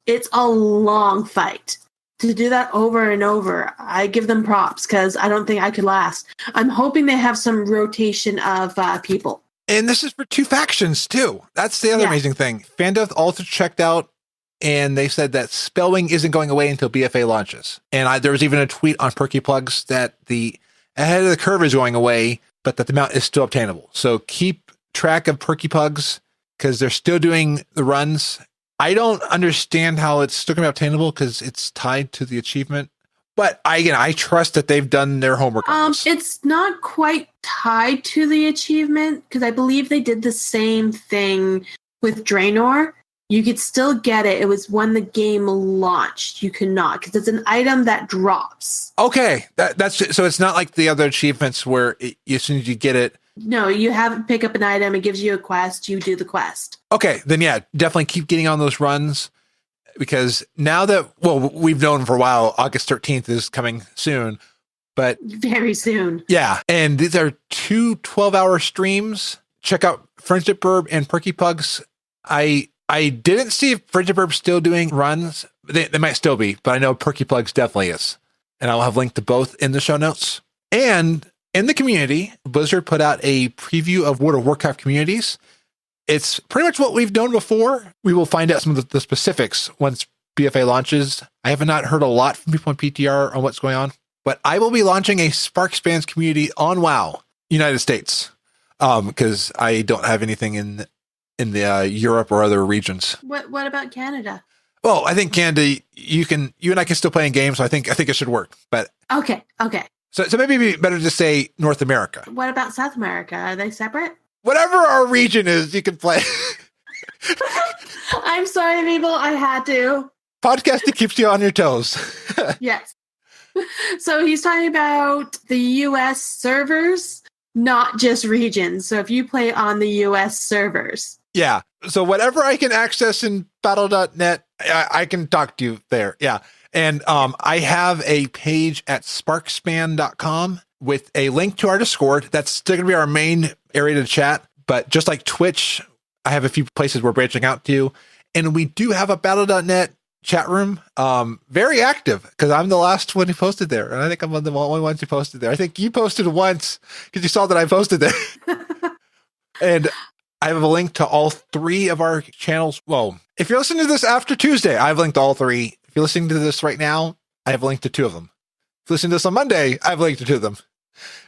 It's a long fight. To do that over and over, I give them props because I don't think I could last. I'm hoping they have some rotation of people. And this is for 2 factions too. That's the other amazing thing. Fandeth also checked out and they said that Spellwing isn't going away until BFA launches. And there was even a tweet on Perky Plugs that the ahead of the curve is going away, but that the mount is still obtainable. So keep track of Perky Pugs because they're still doing the runs I don't understand how it's still going to be obtainable because it's tied to the achievement. But I trust that they've done their homework on this. It's not quite tied to the achievement because I believe they did the same thing with Draenor. You could still get it. It was when the game launched. You could not because it's an item that drops. Okay, that's so it's not like the other achievements where as soon as you get it. No, you have to pick up an item. It gives you a quest. You do the quest. Okay, then yeah, definitely keep getting on those runs. Because now that, we've known for a while, August 13th is coming soon, but very soon. Yeah. And these are 2 12-hour streams. Check out Friendship Burb and Perky Pugs. I didn't see if Friendship Burb's still doing runs. They might still be, but I know Perky Pugs definitely is. And I'll have linked to both in the show notes. And in the community, Blizzard put out a preview of World of Warcraft communities. It's pretty much what we've known before. We will find out some of the specifics once BFA launches. I have not heard a lot from people in PTR on what's going on, but I will be launching a Sparkspans community on WoW, United States, because I don't have anything in the Europe or other regions. What about Canada? Well, I think Canada, you and I can still play in games, so I think it should work. But okay. So maybe it'd be better to say North America. What about South America? Are they separate? Whatever our region is, you can play. I'm sorry, people. I had to. Podcasting keeps you on your toes. Yes. So he's talking about the U.S. servers, not just regions. So if you play on the U.S. servers. Yeah. So whatever I can access in battle.net, I can talk to you there. Yeah. And I have a page at sparkspan.com with a link to our Discord. That's still going to be our main area to chat. But just like Twitch, I have a few places we're branching out to. And we do have a battle.net chat room. Very active because I'm the last one who posted there. And I think I'm one of the only ones who posted there. I think you posted once because you saw that I posted there. And I have a link to all 3 of our channels. Well, if you're listening to this after Tuesday, I've linked to all 3. If you're listening to this right now, I have a link to 2 of them. If you're listening to this on Monday, I have a link to 2 of them.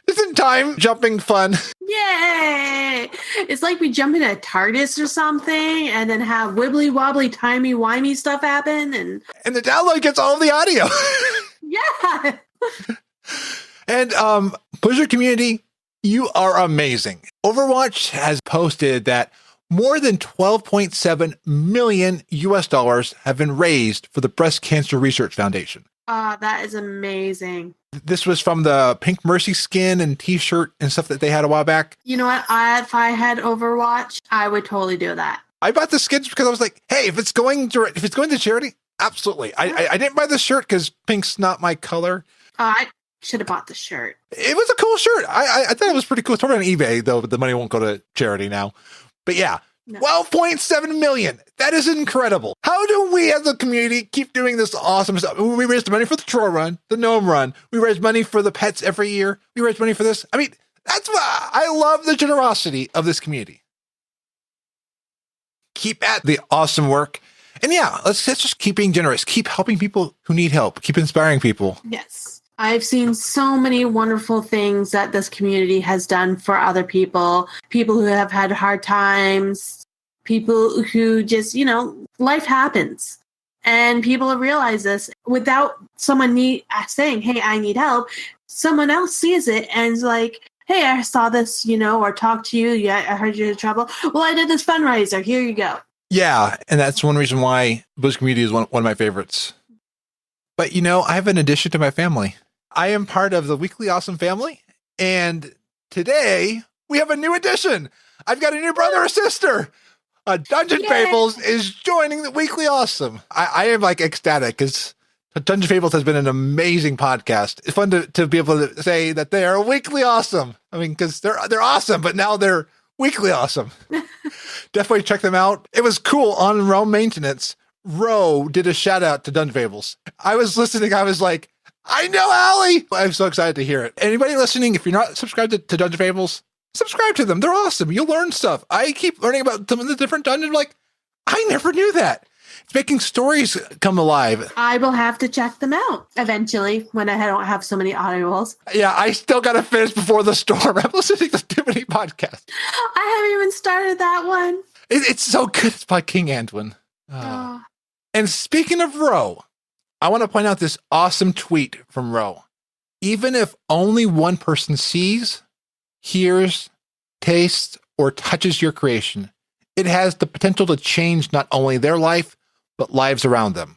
Isn't time jumping fun? Yay! It's like we jump in a TARDIS or something and then have wibbly wobbly timey wimey stuff happen and the download gets all of the audio. Yeah. And Blizzard community, you are amazing. Overwatch has posted that more than $12.7 million US have been raised for the Breast Cancer Research Foundation. That is amazing. This was from the Pink Mercy skin and t-shirt and stuff that they had a while back. You know what? If I had Overwatch, I would totally do that. I bought the skins because I was like, hey, if it's going to charity, absolutely. I didn't buy the shirt because pink's not my color. I should have bought the shirt. It was a cool shirt. I thought it was pretty cool. It's probably on eBay, though, but the money won't go to charity now. But yeah, no. 12.7 million. That is incredible. How do we as a community keep doing this awesome stuff? We raised money for the Troll Run, the Gnome Run. We raise money for the pets every year. We raise money for this. I mean, that's why I love the generosity of this community. Keep at the awesome work. And yeah, let's just keep being generous. Keep helping people who need help. Keep inspiring people. Yes. I've seen so many wonderful things that this community has done for other people who have had hard times, people who just, life happens. And people have realized this without someone saying, hey, I need help. Someone else sees it and is like, hey, I saw this, or talked to you. Yeah, I heard you're in trouble. Well, I did this fundraiser. Here you go. Yeah, and that's one reason why Blizzard Community is one of my favorites. But, I have an addition to my family. I am part of the Weekly Awesome family, and today we have a new addition. I've got a new brother or sister. Dungeon Fables is joining the Weekly Awesome. I am ecstatic because Dungeon Fables has been an amazing podcast. It's fun to be able to say that they are Weekly Awesome. I mean, because they're awesome, but now they're Weekly Awesome. Definitely check them out. It was cool on Realm Maintenance. Ro did a shout out to Dungeon Fables. I was listening. I was like, I know Allie. I'm so excited to hear it. Anybody listening, if you're not subscribed to Dungeon Fables, subscribe to them. They're awesome. You'll learn stuff. I keep learning about some of the different dungeons. I never knew that. It's making stories come alive. I will have to check them out eventually when I don't have so many audibles. Yeah, I still got to finish Before the Storm. I'm listening to too many podcasts. I haven't even started that one. It's so good. It's by King Anduin. And speaking of Ro, I want to point out this awesome tweet from Ro. Even if only one person sees, hears, tastes, or touches your creation, it has the potential to change not only their life, but lives around them.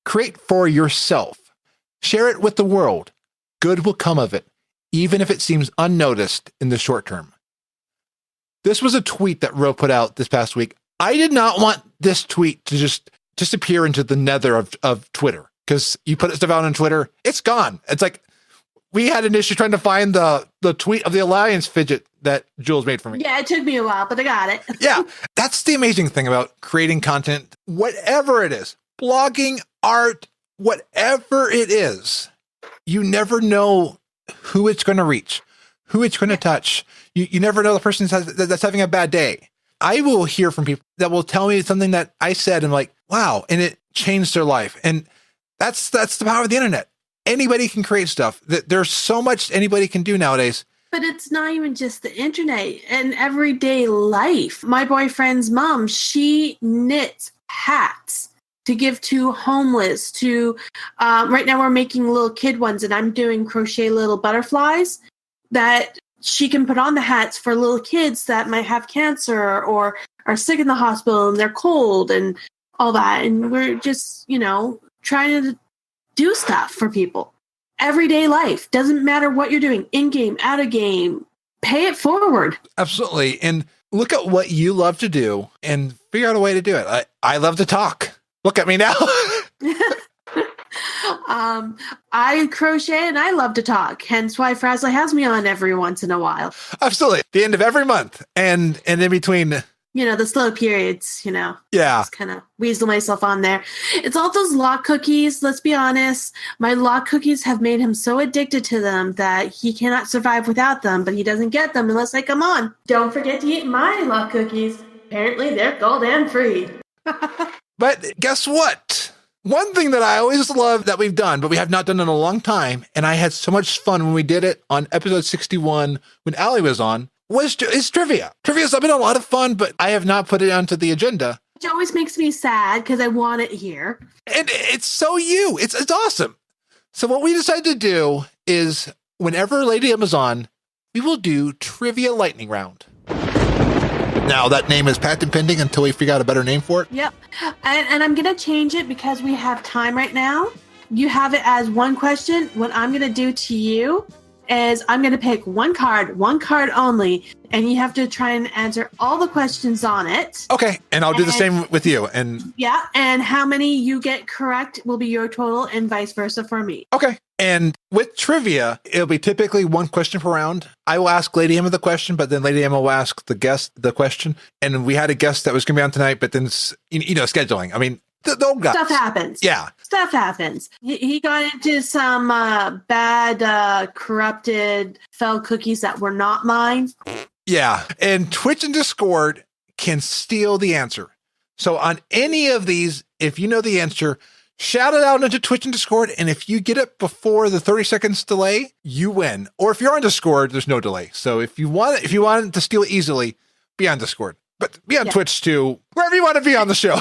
Create for yourself. Share it with the world. Good will come of it, even if it seems unnoticed in the short term. This was a tweet that Ro put out this past week. I did not want this tweet to just disappear into the nether of Twitter, because you put stuff out on Twitter, it's gone. It's like we had an issue trying to find the tweet of the Alliance fidget that Jules made for me. Yeah, it took me a while, but I got it. Yeah, that's the amazing thing about creating content, whatever it is, blogging, art, whatever it is, you never know who it's going to reach, who it's going to touch. You never know the person that's having a bad day. I will hear from people that will tell me something that I said and like, wow, and it changed their life. And that's the power of the internet. Anybody can create stuff. There's so much anybody can do nowadays. But it's not even just the internet and everyday life. My boyfriend's mom, she knits hats to give to homeless, to right now we're making little kid ones, and I'm doing crochet little butterflies that she can put on the hats for little kids that might have cancer or are sick in the hospital and they're cold and all that. And we're just, trying to do stuff for people. Everyday life. Doesn't matter what you're doing, in-game, out of game. Pay it forward. Absolutely. And look at what you love to do and figure out a way to do it. I love to talk. Look at me now. I crochet and I love to talk. Hence why Frazzly has me on every once in a while. Absolutely. The end of every month. And in between, the slow periods, Yeah. Just kind of weasel myself on there. It's all those lock cookies. Let's be honest. My lock cookies have made him so addicted to them that he cannot survive without them, but he doesn't get them unless I come on. Don't forget to eat my lock cookies. Apparently they're golden free. But guess what? One thing that I always love that we've done, but we have not done in a long time, and I had so much fun when we did it on episode 61 when Allie was on, is trivia. Trivia's been a lot of fun, but I have not put it onto the agenda. Which always makes me sad because I want it here. And it's so you. It's awesome. So what we decided to do is whenever Lady M is on, we will do Trivia Lightning Round. Now, that name is patent pending until we figure out a better name for it. Yep. And I'm going to change it because we have time right now. You have it as one question. What I'm going to do to you is I'm going to pick one card only, and you have to try and answer all the questions on it. Okay. And I'll do the same with you. And yeah. And how many you get correct will be your total, and vice versa for me. Okay. And with trivia, it'll be typically one question per round. I will ask Lady Emma the question, but then Lady Emma will ask the guest the question. And we had a guest that was going to be on tonight, but then, scheduling. I mean, stuff happens. Yeah. Stuff happens. He got into some bad, corrupted, fell cookies that were not mine. Yeah. And Twitch and Discord can steal the answer. So on any of these, if you know the answer, shout it out into Twitch and Discord, and if you get it before the 30 seconds delay, you win. Or if you're on Discord, there's no delay. So if you want it to steal it easily, be on Discord. But be on Twitch too, wherever you want to be on the show.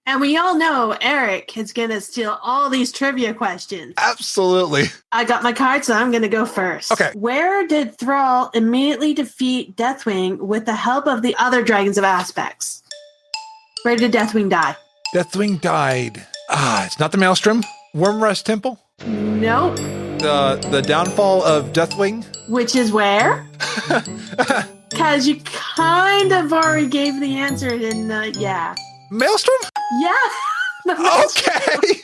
And we all know Eric is going to steal all these trivia questions. Absolutely. I got my card, so I'm going to go first. Okay. Where did Thrall immediately defeat Deathwing with the help of the other Dragons of Aspects? Where did Deathwing die? Deathwing died. It's not the Maelstrom. Wormrest Temple? Nope. The downfall of Deathwing? Which is where? Because you kind of already gave the answer in Maelstrom? Yeah. Okay.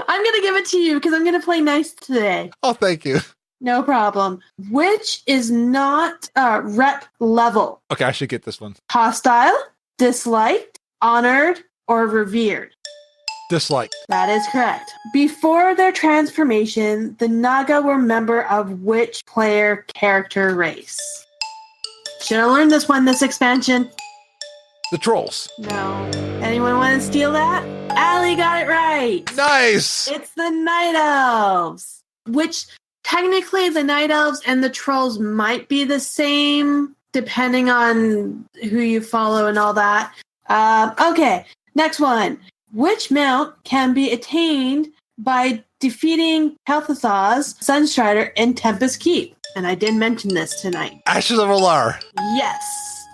I'm going to give it to you because I'm going to play nice today. Oh, thank you. No problem. Which is not rep level? Okay, I should get this one. Hostile, disliked, honored, or revered? Disliked. That is correct. Before their transformation, the Naga were member of which player character race? Should have learned this one this expansion. The Trolls. No. Anyone want to steal that? Allie got it right. Nice. It's the Night Elves. Which, technically, the Night Elves and the Trolls might be the same, depending on who you follow and all that. Okay. Next one. Which mount can be attained by defeating Pelthazar's Sunstrider in Tempest Keep? And I did mention this tonight. Ashes of Alar. Yes.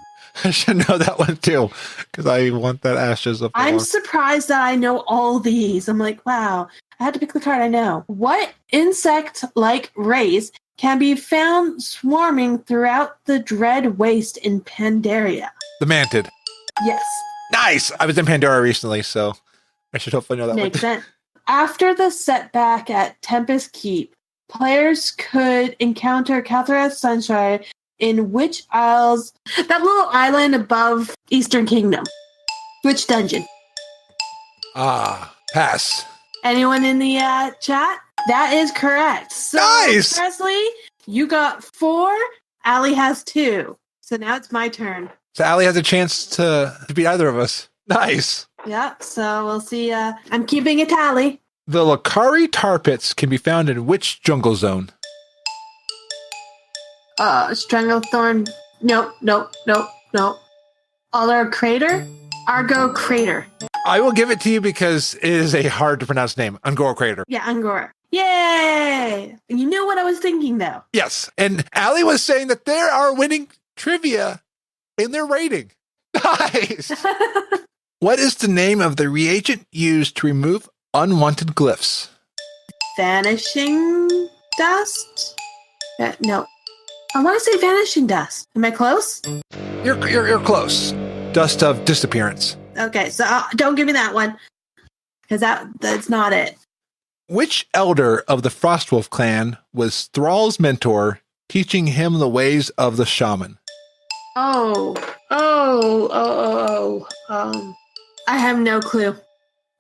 I should know that one too, because I want that Ashes of Alar. I'm surprised that I know all these. I'm like, wow, I had to pick the card I know. What insect-like race can be found swarming throughout the Dread Waste in Pandaria? The Mantid. Yes. Nice. I was in Pandora recently, so I should hopefully know that Makes one. sense. After the setback at Tempest Keep, players could encounter Caltharath Sunshine in which isles? That little island above Eastern Kingdom. Which dungeon? Pass. Anyone in the chat? That is correct. So, Nice! Presley, you got 4. Allie has 2. So now it's my turn. So Allie has a chance to beat either of us. Nice. Yeah, so we'll see. I'm keeping a tally. The Lakari tar pits can be found in which jungle zone? Stranglethorn. Nope. Alder Crater? Argo Crater. I will give it to you because it is a hard to pronounce name. Angora Crater. Yeah, Angora. Yay! You knew what I was thinking, though. Yes. And Allie was saying that they are winning trivia in their rating. Nice. What is the name of the reagent used to remove unwanted glyphs? Vanishing dust? No. I want to say vanishing dust. Am I close? You're close. Dust of disappearance. Okay, so don't give me that one. Because that's not it. Which elder of the Frostwolf clan was Thrall's mentor, teaching him the ways of the shaman? I have no clue.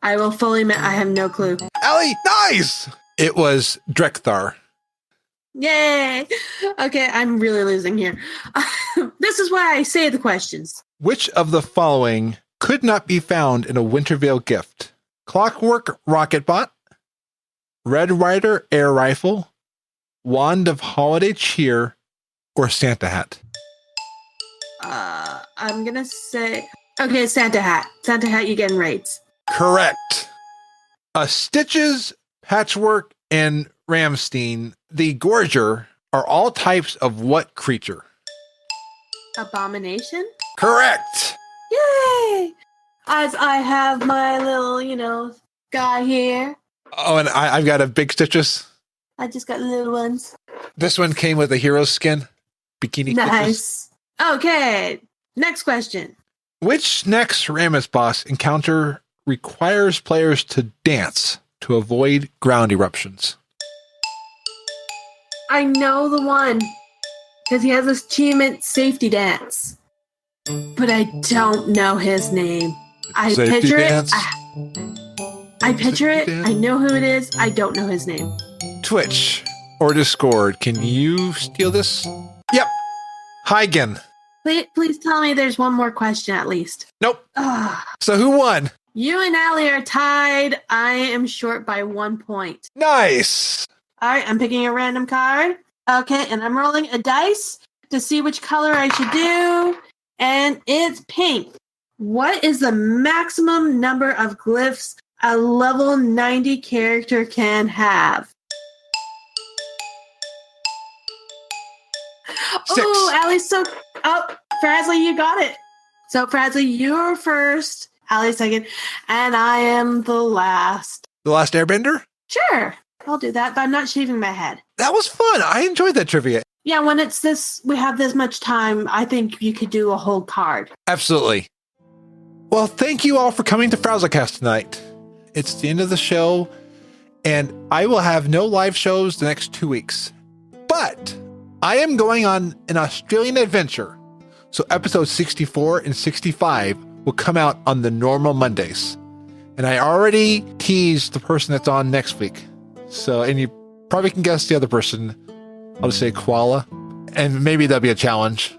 I will fully admit I have no clue. Allie, nice! It was Drekthar. Yay! Okay, I'm really losing here. This is why I say the questions. Which of the following could not be found in a Wintervale gift? Clockwork Rocket Bot, Red Rider Air Rifle, Wand of Holiday Cheer, or Santa Hat? I'm gonna say... Okay, Santa Hat. Santa Hat, you getting rates. Correct. Stitches, Patchwork, and Ramstein, the Gorger, are all types of what creature? Abomination? Correct. Yay! As I have my little, guy here. Oh, and I've got a big Stitches. I just got little ones. This one came with a hero skin. Bikini Stitches. Nice. Okay, next question. Which next Rammus boss encounter requires players to dance to avoid ground eruptions? I know the one. Because he has this achievement safety dance. But I don't know his name. I Safety picture dance? it. I picture it. Dance? I know who it is. I don't know his name. Twitch or Discord, can you steal this? Yep. Hygen. Please tell me there's one more question at least. Nope. Ugh. So who won? You and Allie are tied. I am short by 1 point. Nice. All right, I'm picking a random card. Okay, and I'm rolling a dice to see which color I should do. And it's pink. What is the maximum number of glyphs a level 90 character can have? 6. Oh, Allie's so... Oh, Frasley, you got it. So, Frasley, you're first. Allie second. And I am the last. The Last Airbender? Sure, I'll do that, but I'm not shaving my head. That was fun. I enjoyed that trivia. Yeah, when it's this, we have this much time, I think you could do a whole card. Absolutely. Well, thank you all for coming to Frowzlecast tonight. It's the end of the show, and I will have no live shows the next 2 weeks. But I am going on an Australian adventure, so episodes 64 and 65 will come out on the normal Mondays. And I already teased the person that's on next week. So, and you probably can guess the other person. I'll just say Koala, and maybe that'll be a challenge.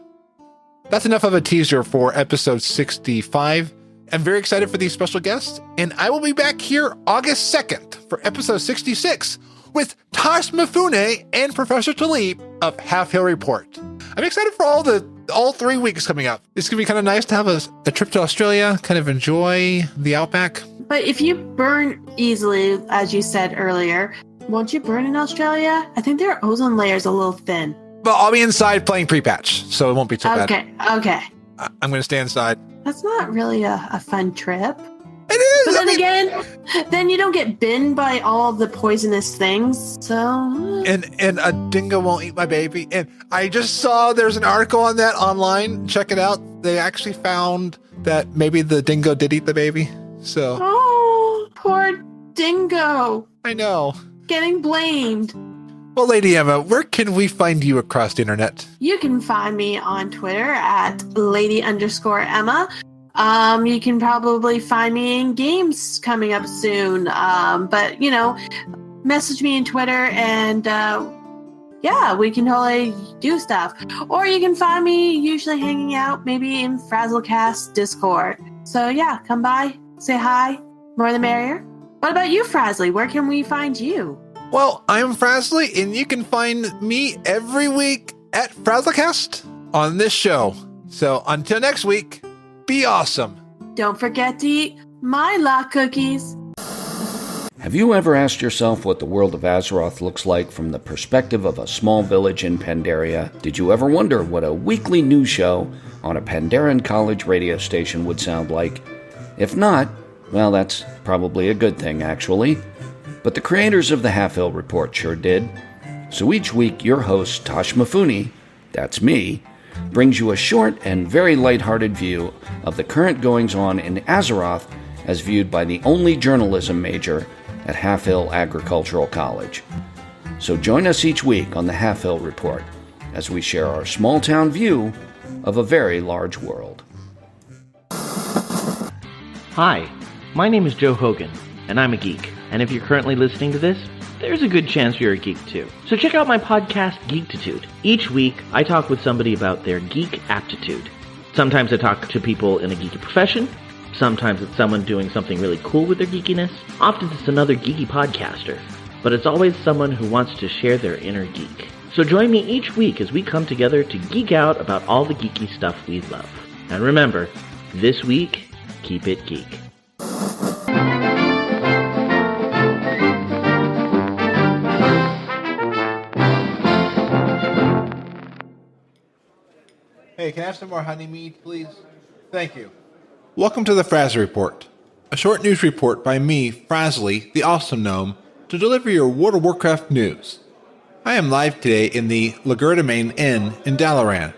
That's enough of a teaser for episode 65. I'm very excited for these special guests, and I will be back here August 2nd for episode 66 with Tosh Mifune and Professor Talib of Half Hill Report. I'm excited for all the all 3 weeks coming up. It's going to be kind of nice to have a trip to Australia, kind of enjoy the outback. But if you burn easily, as you said earlier, won't you burn in Australia? I think their ozone layer is a little thin. But I'll be inside playing pre-patch, so it won't be too bad. Okay. I'm going to stay inside. That's not really a fun trip. It is! But then again, then you don't get bitten by all the poisonous things, so... And a dingo won't eat my baby. And I just saw there's an article on that online. Check it out. They actually found that maybe the dingo did eat the baby. So... Oh, poor dingo. I know. Getting blamed. Well, Lady Emma, where can we find you across the internet? You can find me on Twitter at lady_Emma. You can probably find me in games coming up soon. But, message me in Twitter and, we can totally do stuff. Or you can find me usually hanging out maybe in Frazzlecast Discord. So, come by, say hi, more the merrier. What about you, Frazzly? Where can we find you? Well, I'm Frazzly, and you can find me every week at Frazzlecast on this show. So until next week, be awesome. Don't forget to eat my lot cookies. Have you ever asked yourself what the world of Azeroth looks like from the perspective of a small village in Pandaria? Did you ever wonder what a weekly news show on a Pandaren college radio station would sound like? If not, well, that's probably a good thing, actually. But the creators of the Half Hill Report sure did. So each week, your host, Tosh Mifune, that's me, brings you a short and very lighthearted view of the current goings-on in Azeroth as viewed by the only journalism major at Half Hill Agricultural College. So join us each week on the Half Hill Report as we share our small-town view of a very large world. Hi, my name is Joe Hogan, and I'm a geek. And if you're currently listening to this, there's a good chance you're a geek too. So check out my podcast, Geektitude. Each week, I talk with somebody about their geek aptitude. Sometimes I talk to people in a geeky profession. Sometimes it's someone doing something really cool with their geekiness. Often it's another geeky podcaster. But it's always someone who wants to share their inner geek. So join me each week as we come together to geek out about all the geeky stuff we love. And remember, this week, keep it geek. Hey, can I have some more honey mead, please? Thank you. Welcome to the Frazzly Report, a short news report by me, Frazzly, the Awesome Gnome, to deliver your World of Warcraft news. I am live today in the Lagerdemain Inn in Dalaran.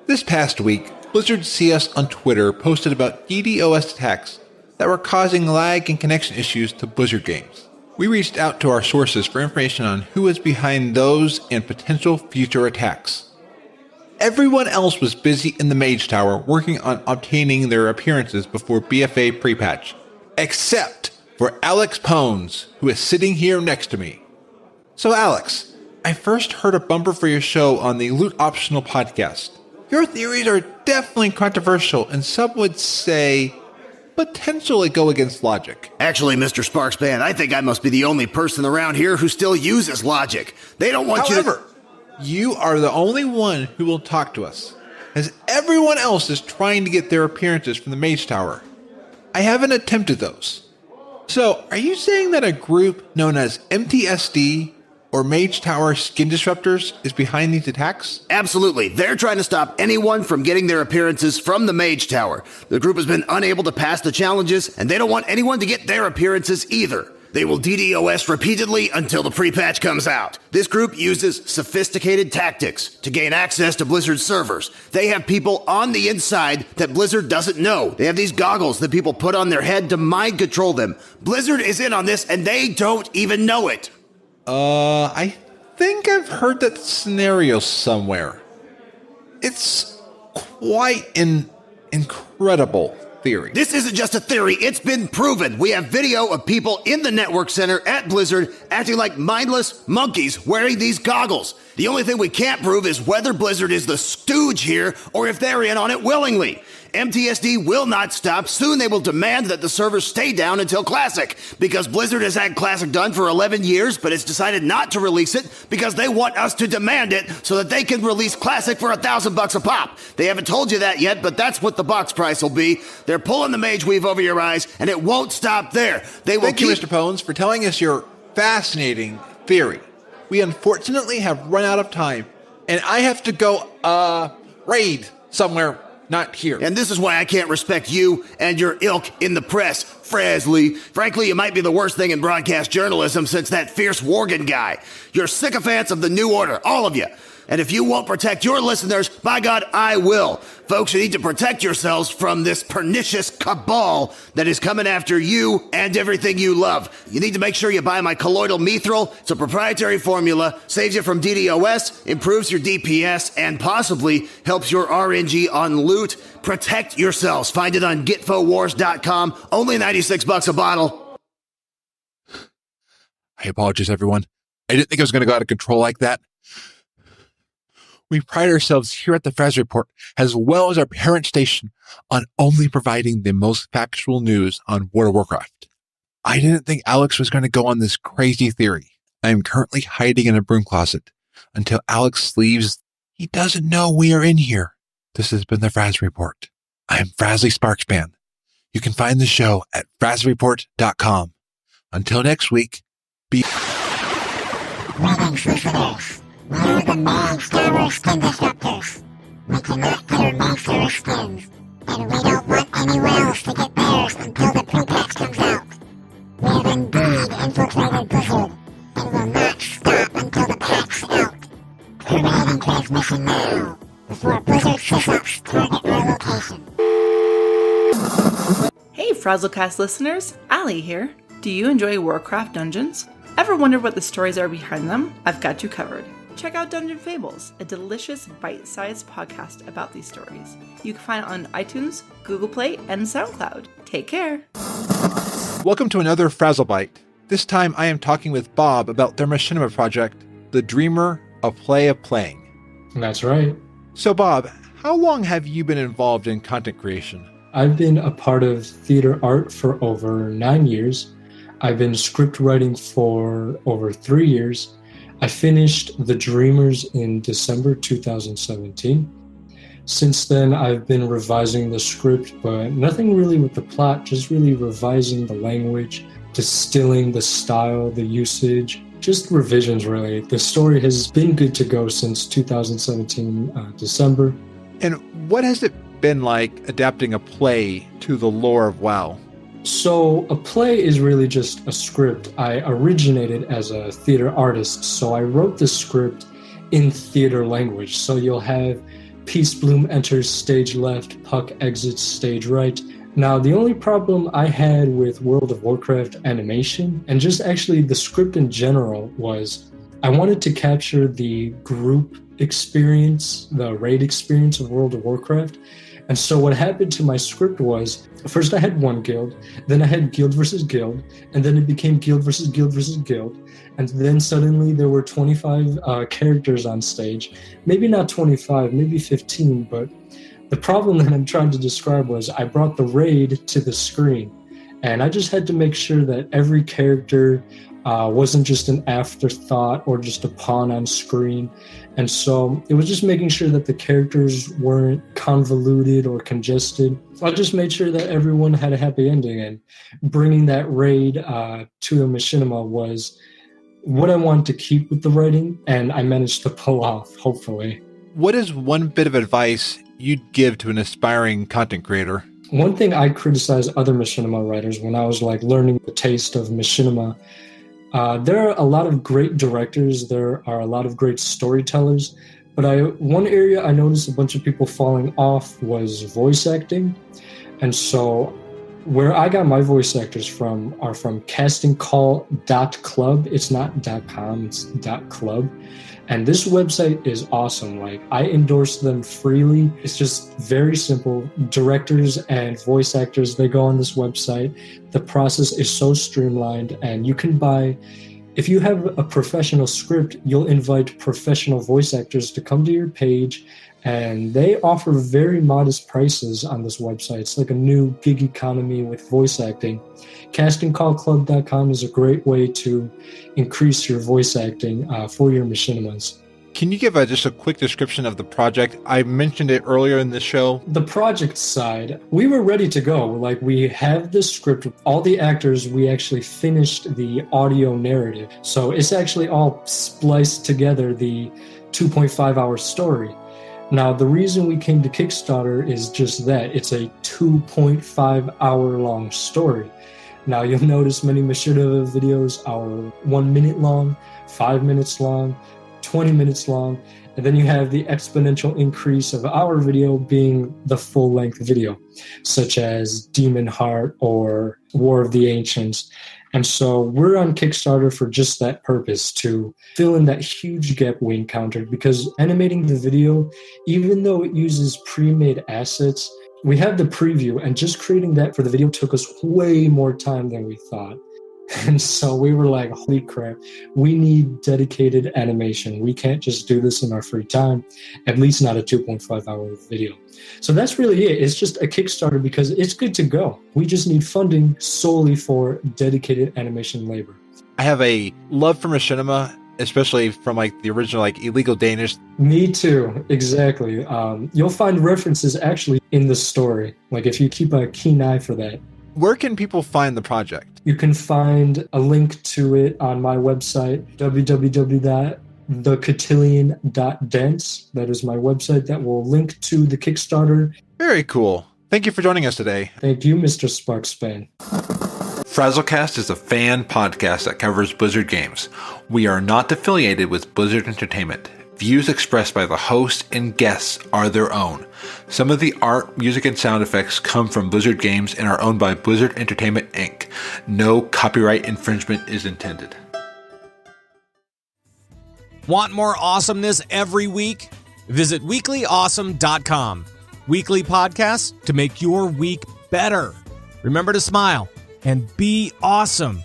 This past week, Blizzard CS on Twitter posted about DDoS attacks that were causing lag and connection issues to Blizzard games. We reached out to our sources for information on who is behind those and potential future attacks. Everyone else was busy in the Mage Tower working on obtaining their appearances before BFA pre-patch, except for Alex Pones, who is sitting here next to me. So Alex, I first heard a bumper for your show on the Loot Optional podcast. Your theories are definitely controversial, and some would say potentially go against logic. Actually, Mr. Sparkspan, I think I must be the only person around here who still uses logic. They don't want However, you are the only one who will talk to us, as everyone else is trying to get their appearances from the Mage Tower. I haven't attempted those. So, are you saying that a group known as MTSD or Mage Tower Skin Disruptors is behind these attacks? Absolutely. They're trying to stop anyone from getting their appearances from the Mage Tower. The group has been unable to pass the challenges, and they don't want anyone to get their appearances either. They will DDoS repeatedly until the pre-patch comes out. This group uses sophisticated tactics to gain access to Blizzard's servers. They have people on the inside that Blizzard doesn't know. They have these goggles that people put on their head to mind control them. Blizzard is in on this, and they don't even know it. I think I've heard that scenario somewhere. It's quite an incredible theory. This isn't just a theory, it's been proven. We have video of people in the network center at Blizzard acting like mindless monkeys wearing these goggles. The only thing we can't prove is whether Blizzard is the stooge here or if they're in on it willingly. MTSD will not stop. Soon they will demand that the servers stay down until Classic, because Blizzard has had Classic done for 11 years, but it's decided not to release it because they want us to demand it so that they can release Classic for $1,000 a pop. They haven't told you that yet, but that's what the box price will be. They're pulling the mage weave over your eyes, and it won't stop there. They will Thank you, Mr. Pones, for telling us your fascinating theory. We unfortunately have run out of time, and I have to go, raid somewhere not here. And this is why I can't respect you and your ilk in the press, Frasley. Frankly, you might be the worst thing in broadcast journalism since that fierce Worgen guy. You're sycophants of the New Order, all of you. And if you won't protect your listeners, by God, I will. Folks, you need to protect yourselves from this pernicious cabal that is coming after you and everything you love. You need to make sure you buy my colloidal mithril. It's a proprietary formula, saves you from DDoS, improves your DPS, and possibly helps your RNG on loot. Protect yourselves. Find it on gitfowars.com. Only $96 a bottle. I apologize, everyone. I didn't think it was going to go out of control like that. We pride ourselves here at the Fraz Report, as well as our parent station, on only providing the most factual news on World of Warcraft. I didn't think Alex was going to go on this crazy theory. I am currently hiding in a broom closet until Alex leaves. He doesn't know we are in here. This has been the Fraz Report. I am Frasley Sparkspan. You can find the show at frazreport.com. Until next week, be... Greetings, listeners. We are the Mage Tower Skin Disruptors. We cannot get our Mage Tower skins, and we don't want anyone else to get theirs until the pre-patch comes out. We have indeed infiltrated Blizzard, and will not stop until the patch is out. Terminating transmission now, before Blizzard sysops target our location. Hey Frazzlecast listeners, Allie here. Do you enjoy Warcraft dungeons? Ever wonder what the stories are behind them? I've got you covered. Check out Dungeon Fables, a delicious bite-sized podcast about these stories. You can find it on iTunes, Google Play, and SoundCloud. Take care. Welcome to another Frazzlebite. This time I am talking with Bob about their machinima project, The Dreamer, A Play of Playing. That's right. So Bob, how long have you been involved in content creation? I've been a part of theater art for over 9 years. I've been script writing for over 3 years. I finished The Dreamers in December 2017. Since then, I've been revising the script, but nothing really with the plot, just really revising the language, distilling the style, the usage, just revisions really. The story has been good to go since 2017 December. And what has it been like adapting a play to the lore of WoW? So a play is really just a script. I originated as a theater artist, so I wrote the script in theater language. So you'll have Peace Bloom enters stage left, Puck exits stage right. Now, the only problem I had with World of Warcraft animation, and just actually the script in general, was I wanted to capture the group experience, the raid experience of World of Warcraft. And so what happened to my script was, first I had one guild, then I had guild versus guild, and then it became guild versus guild versus guild. And then suddenly there were 25 characters on stage. Maybe not 25, maybe 15, but the problem that I'm trying to describe was I brought the raid to the screen. And I just had to make sure that every character wasn't just an afterthought or just a pawn on screen. And so it was just making sure that the characters weren't convoluted or congested. So I just made sure that everyone had a happy ending, and bringing that raid to a machinima was what I wanted to keep with the writing, and I managed to pull off, hopefully. What is one bit of advice you'd give to an aspiring content creator? One thing I criticize other machinima writers when I was learning the taste of machinima, there are a lot of great directors, there are a lot of great storytellers, but one area I noticed a bunch of people falling off was voice acting. And so where I got my voice actors from are from castingcall.club. It's not .com, it's .club. And this website is awesome. I endorse them freely. It's just very simple. Directors and voice actors, they go on this website. The process is so streamlined, and you can buy If you have a professional script, you'll invite professional voice actors to come to your page, and they offer very modest prices on this website. It's like a new gig economy with voice acting. CastingCallClub.com is a great way to increase your voice acting for your machinimas. Can you give just a quick description of the project? I mentioned it earlier in the show. The project side, we were ready to go. Like, we have the script, all the actors, we actually finished the audio narrative. So it's actually all spliced together, the 2.5 hour story. Now, the reason we came to Kickstarter is just that. It's a 2.5 hour long story. Now, you'll notice many Machinima videos are 1 minute long, 5 minutes long, 20 minutes long, and then you have the exponential increase of our video being the full-length video, such as Demon Heart or War of the Ancients. And so we're on Kickstarter for just that purpose, to fill in that huge gap we encountered, because animating the video, even though it uses pre-made assets, we have the preview, and just creating that for the video took us way more time than we thought. And so we were like, holy crap, we need dedicated animation. We can't just do this in our free time, at least not a 2.5 hour video. So that's really it. It's just a Kickstarter because it's good to go. We just need funding solely for dedicated animation labor. I have a love for Machinima, especially from like the original like Illegal Danish. Me too, exactly. You'll find references actually in the story, like if you keep a keen eye for that. Where can people find the project? You can find a link to it on my website, www.thecotillion.dance. That is my website that will link to the Kickstarter. Very cool. Thank you for joining us today. Thank you, Mr. Sparkspan. Frazzlecast is a fan podcast that covers Blizzard games. We are not affiliated with Blizzard Entertainment. Views expressed by the host and guests are their own. Some of the art, music, and sound effects come from Blizzard games and are owned by Blizzard Entertainment, Inc. No copyright infringement is intended. Want more awesomeness every week? Visit weeklyawesome.com. Weekly podcasts to make your week better. Remember to smile and be awesome.